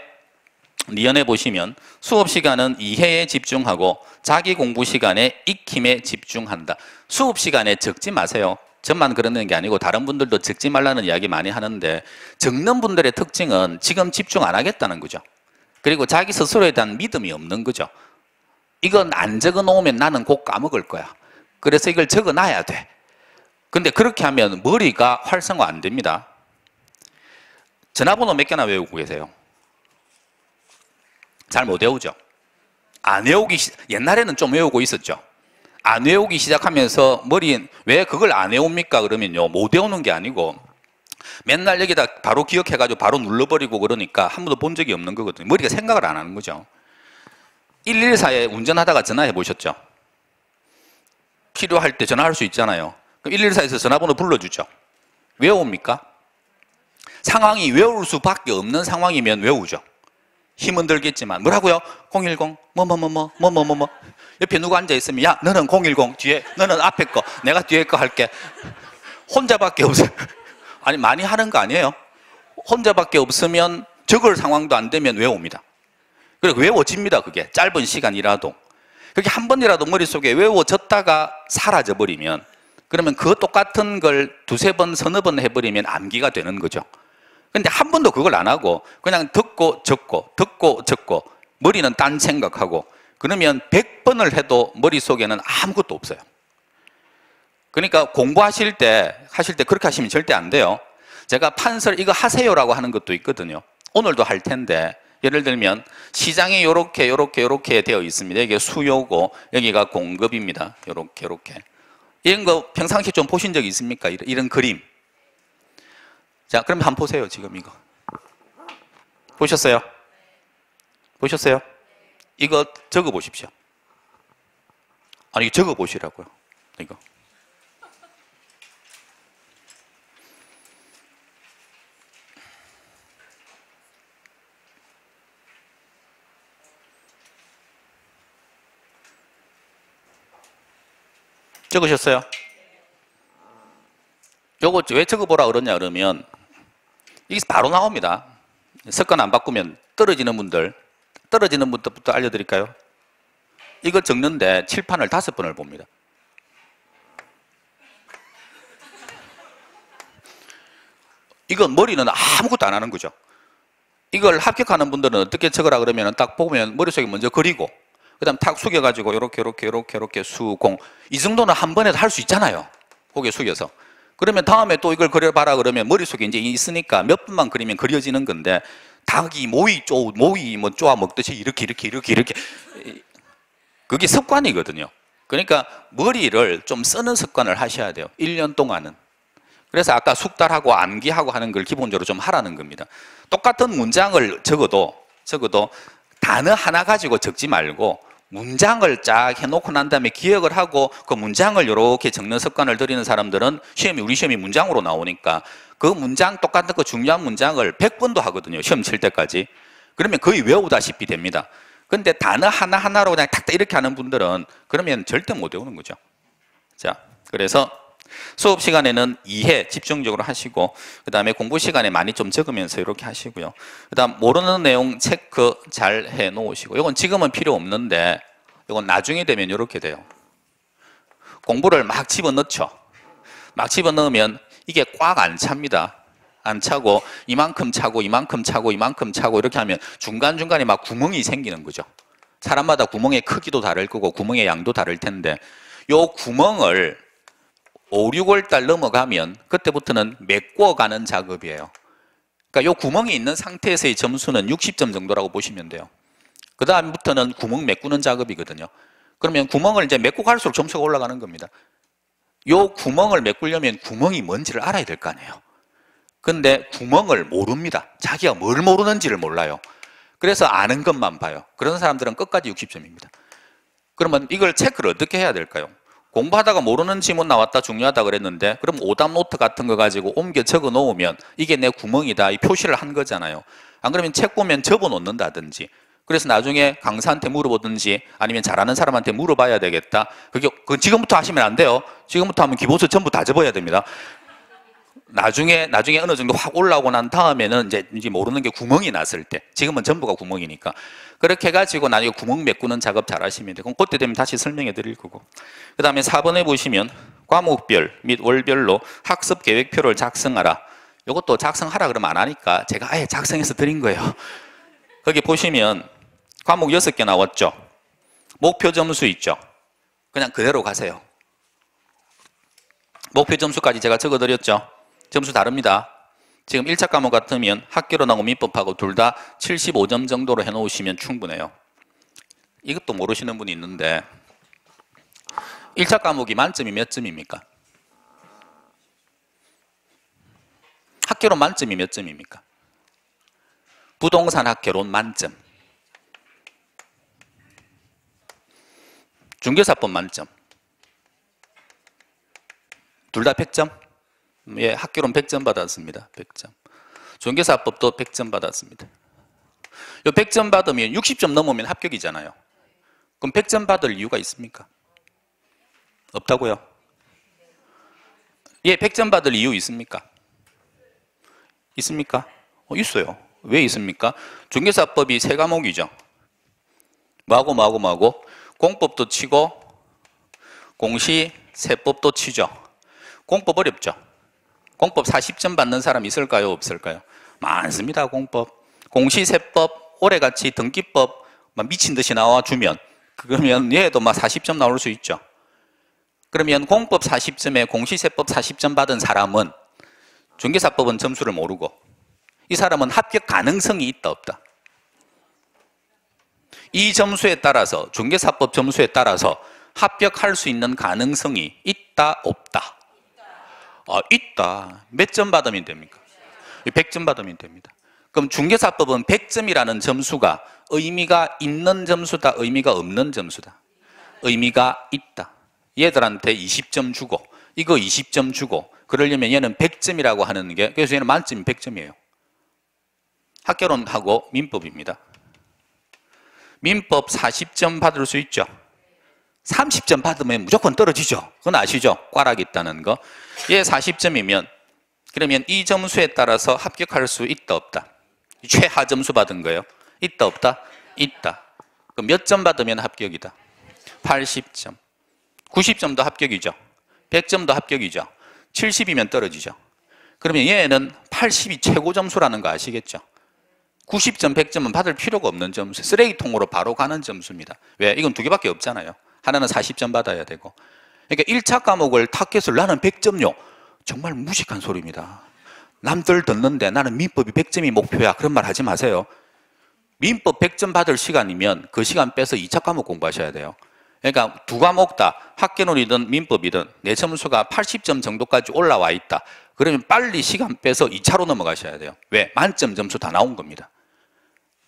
리언에 보시면 수업 시간은 이해에 집중하고 자기 공부 시간에 익힘에 집중한다. 수업 시간에 적지 마세요. 저만 그러는 게 아니고 다른 분들도 적지 말라는 이야기 많이 하는데 적는 분들의 특징은 지금 집중 안 하겠다는 거죠. 그리고 자기 스스로에 대한 믿음이 없는 거죠. 이건 안 적어 놓으면 나는 곧 까먹을 거야. 그래서 이걸 적어 놔야 돼. 근데 그렇게 하면 머리가 활성화 안 됩니다. 전화번호 몇 개나 외우고 계세요? 잘 못 외우죠? 안 외우기, 옛날에는 좀 외우고 있었죠? 안 외우기 시작하면서 머리, 왜 그걸 안 외웁니까? 그러면요, 못 외우는 게 아니고 맨날 여기다 바로 기억해가지고 바로 눌러버리고 그러니까 한 번도 본 적이 없는 거거든요. 머리가 생각을 안 하는 거죠. 114에 운전하다가 전화해 보셨죠? 필요할 때 전화할 수 있잖아요. 그럼 114에서 전화번호 불러주죠. 외웁니까? 상황이 외울 수밖에 없는 상황이면 외우죠. 힘은 들겠지만 뭐라고요? 010 뭐뭐뭐뭐뭐뭐뭐 옆에 누구 앉아 있으면 야 너는 010 뒤에 너는 앞에 거 내가 뒤에 거 할게. 혼자밖에 없어요. 아니 많이 하는 거 아니에요? 혼자밖에 없으면 적을 상황도 안 되면 외웁니다. 그리고 외워집니다. 그게 짧은 시간이라도 그게 한 번이라도 머릿속에 외워졌다가 사라져 버리면 그러면 그 똑같은 걸 두세 번 서너 번 해버리면 암기가 되는 거죠. 근데 한 번도 그걸 안 하고 그냥 듣고 적고 듣고 적고 머리는 딴 생각하고 그러면 100번을 해도 머릿속에는 아무것도 없어요. 그러니까 공부하실 때 그렇게 하시면 절대 안 돼요. 제가 판설 이거 하세요라고 하는 것도 있거든요. 오늘도 할 텐데 예를 들면 시장이 요렇게 되어 있습니다. 이게 수요고 여기가 공급입니다. 요렇게 이런 거 평상시에 좀 보신 적 있습니까? 이런 그림. 자, 그럼 한번 보세요. 지금 이거 보셨어요? 보셨어요? 이거 적어 보십시오. 아니 적어 보시라고요. 이거 적으셨어요? 요거 왜 적어보라 그러냐 그러면 이게 바로 나옵니다. 습관 안 바꾸면 떨어지는 분들부터 알려드릴까요? 이거 적는데 칠판을 5번을 봅니다. 이건 머리는 아무것도 안 하는 거죠. 이걸 합격하는 분들은 어떻게 적으라 그러면 딱 보면 머릿속에 먼저 그리고 그 다음 탁 숙여가지고 이렇게 수공 이 정도는 한 번에 할 수 있잖아요. 고개 숙여서. 그러면 다음에 또 이걸 그려봐라 그러면 머릿속에 이제 있으니까 몇 분만 그리면 그려지는 건데 닭이 모이 뭐 쪼아 먹듯이 이렇게 그게 습관이거든요. 그러니까 머리를 좀 쓰는 습관을 하셔야 돼요. 1년 동안은. 그래서 아까 숙달하고 암기하고 하는 걸 기본적으로 좀 하라는 겁니다. 똑같은 문장을 적어도 단어 하나 가지고 적지 말고 문장을 쫙 해놓고 난 다음에 기억을 하고 그 문장을 이렇게 적는 습관을 들이는 사람들은 우리 시험이 문장으로 나오니까 그 문장 똑같은 그 중요한 문장을 100번도 하거든요. 시험 칠 때까지. 그러면 거의 외우다시피 됩니다. 근데 단어 하나하나로 그냥 탁 이렇게 하는 분들은 그러면 절대 못 외우는 거죠. 자, 그래서 수업 시간에는 이해 집중적으로 하시고 그 다음에 공부 시간에 많이 좀 적으면서 이렇게 하시고요. 그 다음 모르는 내용 체크 잘 해 놓으시고 이건 지금은 필요 없는데 이건 나중에 되면 이렇게 돼요. 공부를 막 집어넣죠. 막 집어넣으면 이게 꽉 안 찹니다. 안 차고 이만큼 차고 이렇게 하면 중간중간에 막 구멍이 생기는 거죠. 사람마다 구멍의 크기도 다를 거고 구멍의 양도 다를 텐데 요 구멍을 5, 6월 달 넘어가면 그때부터는 메꿔가는 작업이에요. 그러니까 요 구멍이 있는 상태에서의 점수는 60점 정도라고 보시면 돼요. 그 다음부터는 구멍 메꾸는 작업이거든요. 그러면 구멍을 이제 메꾸고 갈수록 점수가 올라가는 겁니다. 요 구멍을 메꾸려면 구멍이 뭔지를 알아야 될 거 아니에요. 근데 구멍을 모릅니다. 자기가 뭘 모르는지를 몰라요. 그래서 아는 것만 봐요. 그런 사람들은 끝까지 60점입니다. 그러면 이걸 체크를 어떻게 해야 될까요? 공부하다가 모르는 지문 나왔다 중요하다 그랬는데 그럼 오답 노트 같은 거 가지고 옮겨 적어 놓으면 이게 내 구멍이다 이 표시를 한 거잖아요. 안 그러면 책 보면 접어 놓는다든지 그래서 나중에 강사한테 물어보든지 아니면 잘하는 사람한테 물어봐야 되겠다. 그건 지금부터 하시면 안 돼요. 지금부터 하면 기본서 전부 다 접어야 됩니다. 나중에 어느 정도 확 올라오고 난 다음에는 이제 모르는 게 구멍이 났을 때 지금은 전부가 구멍이니까 그렇게 해가지고 나중에 구멍 메꾸는 작업 잘 하시면 돼요. 그럼 그때 되면 다시 설명해 드릴 거고 그 다음에 4번에 보시면 과목별 및 월별로 학습 계획표를 작성하라. 이것도 작성하라 그러면 안 하니까 제가 아예 작성해서 드린 거예요. 거기 보시면 과목 6개 나왔죠. 목표 점수 있죠. 그냥 그대로 가세요. 목표 점수까지 제가 적어드렸죠. 점수 다릅니다. 지금 1차 과목 같으면 학교론하고 민법하고 둘 다 75점 정도로 해놓으시면 충분해요. 이것도 모르시는 분이 있는데 1차 과목이 만점이 몇 점입니까? 학개론 만점이 몇 점입니까? 부동산 학개론 만점. 중개사법 만점. 둘 다 100점? 예, 학개론 100점 받았습니다. 100점. 중개사법도 100점 받았습니다. 요 100점 받으면 60점 넘으면 합격이잖아요. 그럼 100점 받을 이유가 있습니까? 없다고요? 예, 100점 받을 이유 있습니까? 있습니까? 있어요. 왜 있습니까? 중개사법이 3과목이죠. 뭐하고? 공법도 치고 공시, 세법도 치죠. 공법 어렵죠? 공법 40점 받는 사람 있을까요? 없을까요? 많습니다. 공법. 공시, 세법, 올해같이 등기법 막 미친 듯이 나와주면 그러면 얘도 막 40점 나올 수 있죠. 그러면 공법 40점에 공시세법 40점 받은 사람은 중개사법은 점수를 모르고 이 사람은 합격 가능성이 있다 없다? 이 점수에 따라서 중개사법 점수에 따라서 합격할 수 있는 가능성이 있다 없다? 있다. 몇 점 받으면 됩니까? 100점 받으면 됩니다. 그럼 중개사법은 100점이라는 점수가 의미가 있는 점수다, 의미가 없는 점수다? 의미가 있다. 얘들한테 20점 주고 이거 20점 주고 그러려면 얘는 100점이라고 하는 게, 그래서 얘는 만점이 100점이에요. 학개론하고 민법입니다. 민법 40점 받을 수 있죠. 30점 받으면 무조건 떨어지죠. 그건 아시죠? 꽈락 있다는 거. 얘 40점이면 그러면 이 점수에 따라서 합격할 수 있다 없다? 최하 점수 받은 거예요. 있다 없다? 있다. 그럼 몇 점 받으면 합격이다? 80점. 90점도 합격이죠. 100점도 합격이죠. 70이면 떨어지죠. 그러면 얘는 80이 최고 점수라는 거 아시겠죠? 90점, 100점은 받을 필요가 없는 점수, 쓰레기통으로 바로 가는 점수입니다. 왜? 이건 두 개밖에 없잖아요. 하나는 40점 받아야 되고. 그러니까 1차 과목을 타켓을 나는 100점요. 정말 무식한 소리입니다. 남들 듣는데 나는 민법이 100점이 목표야. 그런 말 하지 마세요. 민법 100점 받을 시간이면 그 시간 빼서 2차 과목 공부하셔야 돼요. 그러니까 두 과목 다 학개론이든 민법이든 내 점수가 80점 정도까지 올라와 있다. 그러면 빨리 시간 빼서 2차로 넘어가셔야 돼요. 왜? 만점 점수 다 나온 겁니다.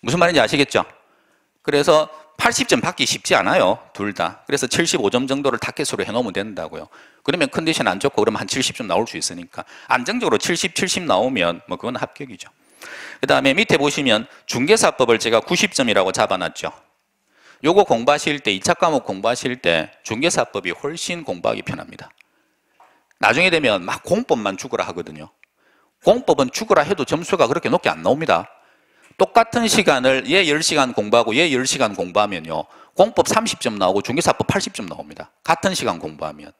무슨 말인지 아시겠죠? 그래서 80점 받기 쉽지 않아요. 둘 다. 그래서 75점 정도를 타켓으로 해놓으면 된다고요. 그러면 컨디션 안 좋고 그러면 한 70점 나올 수 있으니까 안정적으로 70 나오면 뭐 그건 합격이죠. 그 다음에 밑에 보시면 중개사법을 제가 90점이라고 잡아놨죠. 요거 공부하실 때 2차 과목 공부하실 때 중개사법이 훨씬 공부하기 편합니다. 나중에 되면 막 공법만 죽으라 하거든요. 공법은 죽으라 해도 점수가 그렇게 높게 안 나옵니다. 똑같은 시간을 얘 10시간 공부하고 얘 10시간 공부하면요, 공법 30점 나오고 중개사법 80점 나옵니다. 같은 시간 공부하면.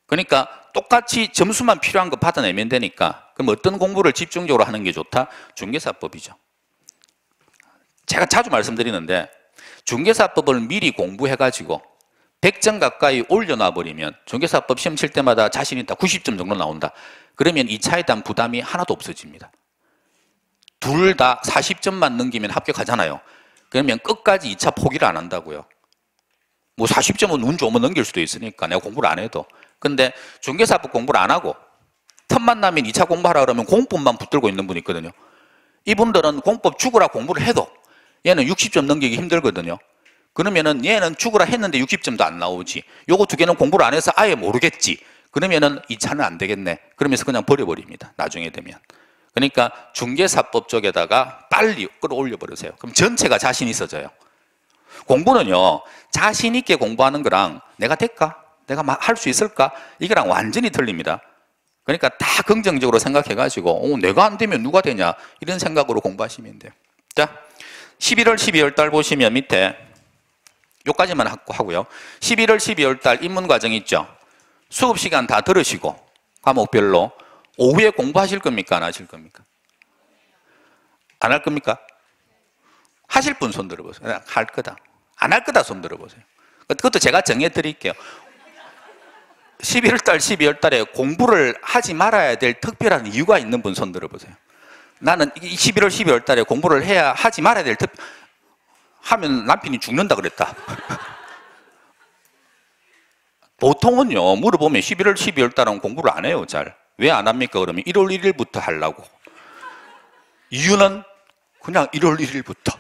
그러니까 똑같이 점수만 필요한 거 받아내면 되니까 그럼 어떤 공부를 집중적으로 하는 게 좋다? 중개사법이죠. 제가 자주 말씀드리는데 중개사법을 미리 공부해가지고 100점 가까이 올려놔버리면 중개사법 시험 칠 때마다 자신 있다 90점 정도 나온다. 그러면 2차에 대한 부담이 하나도 없어집니다. 둘 다 40점만 넘기면 합격하잖아요. 그러면 끝까지 2차 포기를 안 한다고요. 뭐 40점은 운 좋으면 넘길 수도 있으니까 내가 공부를 안 해도. 근데 중개사법 공부를 안 하고 틈만 나면 2차 공부하라 그러면 공법만 붙들고 있는 분이 있거든요. 이분들은 공법 죽으라 공부를 해도 얘는 60점 넘기기 힘들거든요. 그러면은 얘는 죽으라 했는데 60점도 안 나오지. 요거 두 개는 공부를 안 해서 아예 모르겠지. 그러면은 2차는 안 되겠네. 그러면서 그냥 버려버립니다. 나중에 되면. 그러니까 중개사법 쪽에다가 빨리 끌어올려 버리세요. 그럼 전체가 자신 있어져요. 공부는요, 자신 있게 공부하는 거랑 내가 될까? 내가 할 수 있을까? 이거랑 완전히 틀립니다. 그러니까 다 긍정적으로 생각해가지고 내가 안 되면 누가 되냐? 이런 생각으로 공부하시면 돼요. 자, 11월, 12월 달 보시면 밑에 요까지만 하고요. 11월, 12월 달 입문 과정 있죠? 수업 시간 다 들으시고 과목별로 오후에 공부하실 겁니까? 안 하실 겁니까? 안 할 겁니까? 하실 분 손 들어보세요. 할 거다. 안 할 거다 손 들어보세요. 그것도 제가 정해 드릴게요. 11월 달, 12월 달에 공부를 하지 말아야 될 특별한 이유가 있는 분 손 들어보세요. 나는 11월, 12월 달에 공부를 해야 하지 말아야 될 하면 남편이 죽는다 그랬다. 보통은요, 물어보면 11월, 12월 달은 공부를 안 해요, 잘. 왜 안 합니까? 그러면 1월 1일부터 하려고. 이유는 그냥 1월 1일부터.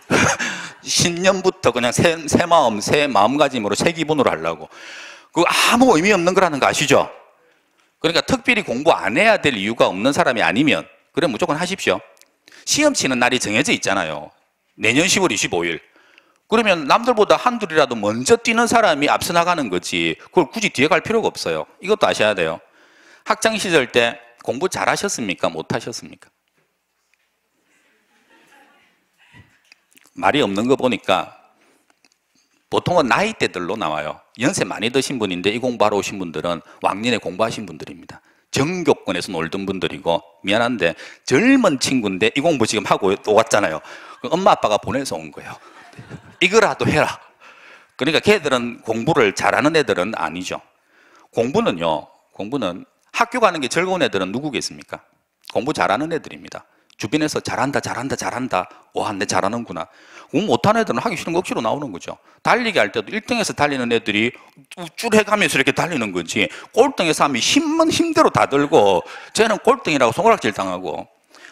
신년부터 그냥 새 마음가짐으로, 새 기분으로 하려고. 그거 아무 의미 없는 거라는 거 아시죠? 그러니까 특별히 공부 안 해야 될 이유가 없는 사람이 아니면, 그래 무조건 하십시오. 시험 치는 날이 정해져 있잖아요. 내년 10월 25일. 그러면 남들보다 한둘이라도 먼저 뛰는 사람이 앞서 나가는 거지, 그걸 굳이 뒤에 갈 필요가 없어요. 이것도 아셔야 돼요. 학창 시절 때 공부 잘 하셨습니까? 못 하셨습니까? 말이 없는 거 보니까 보통은 나이대들로 나와요. 연세 많이 드신 분인데 이 공부하러 오신 분들은 왕년에 공부하신 분들입니다. 정교권에서 놀던 분들이고, 미안한데 젊은 친구인데 이 공부 지금 하고 또 왔잖아요. 엄마 아빠가 보내서 온 거예요. 이거라도 해라. 그러니까 걔들은 공부를 잘하는 애들은 아니죠. 공부는 학교 가는 게 즐거운 애들은 누구겠습니까? 공부 잘하는 애들입니다. 주변에서 잘한다 와, 내 잘하는구나. 공부 못하는 애들은 하기 싫은 거 억지로 나오는 거죠. 달리기 할 때도 1등에서 달리는 애들이 우쭐해가면서 이렇게 달리는 거지, 꼴등에서 하면 힘대로 다 들고 쟤는 꼴등이라고 손가락질 당하고.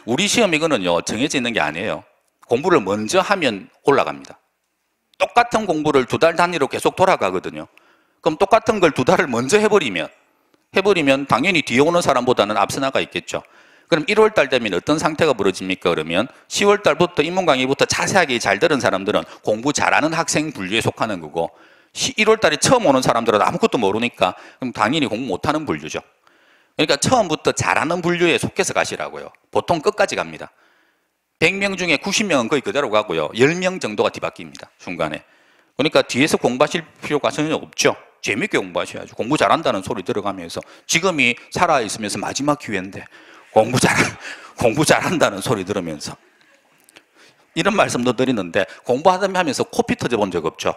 우리 시험 이거는요 정해져 있는 게 아니에요. 공부를 먼저 하면 올라갑니다. 똑같은 공부를 2달 단위로 계속 돌아가거든요. 그럼 똑같은 걸 2달을 먼저 해버리면 당연히 뒤에 오는 사람보다는 앞서 나가 있겠죠. 그럼 1월 달 되면 어떤 상태가 벌어집니까? 그러면 10월 달부터 인문 강의부터 자세하게 잘 들은 사람들은 공부 잘하는 학생 분류에 속하는 거고, 1월 달에 처음 오는 사람들은 아무것도 모르니까 그럼 당연히 공부 못하는 분류죠. 그러니까 처음부터 잘하는 분류에 속해서 가시라고요. 보통 끝까지 갑니다. 100명 중에 90명은 거의 그대로 가고요, 10명 정도가 뒤바뀝니다, 중간에. 그러니까 뒤에서 공부하실 필요가 전혀 없죠. 재밌게 공부하셔야죠. 공부 잘한다는 소리 들어가면서, 지금이 살아있으면서 마지막 기회인데 공부 잘한다는 소리 들으면서. 이런 말씀도 드리는데, 공부하면서 코피 터져 본 적 없죠?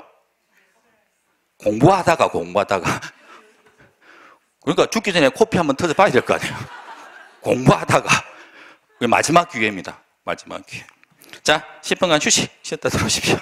공부하다가 그러니까 죽기 전에 코피 한번 터져 봐야 될 거 아니에요. 공부하다가. 마지막 기회입니다. 마지막 기회. 자, 10분간 쉬었다 들어오십시오.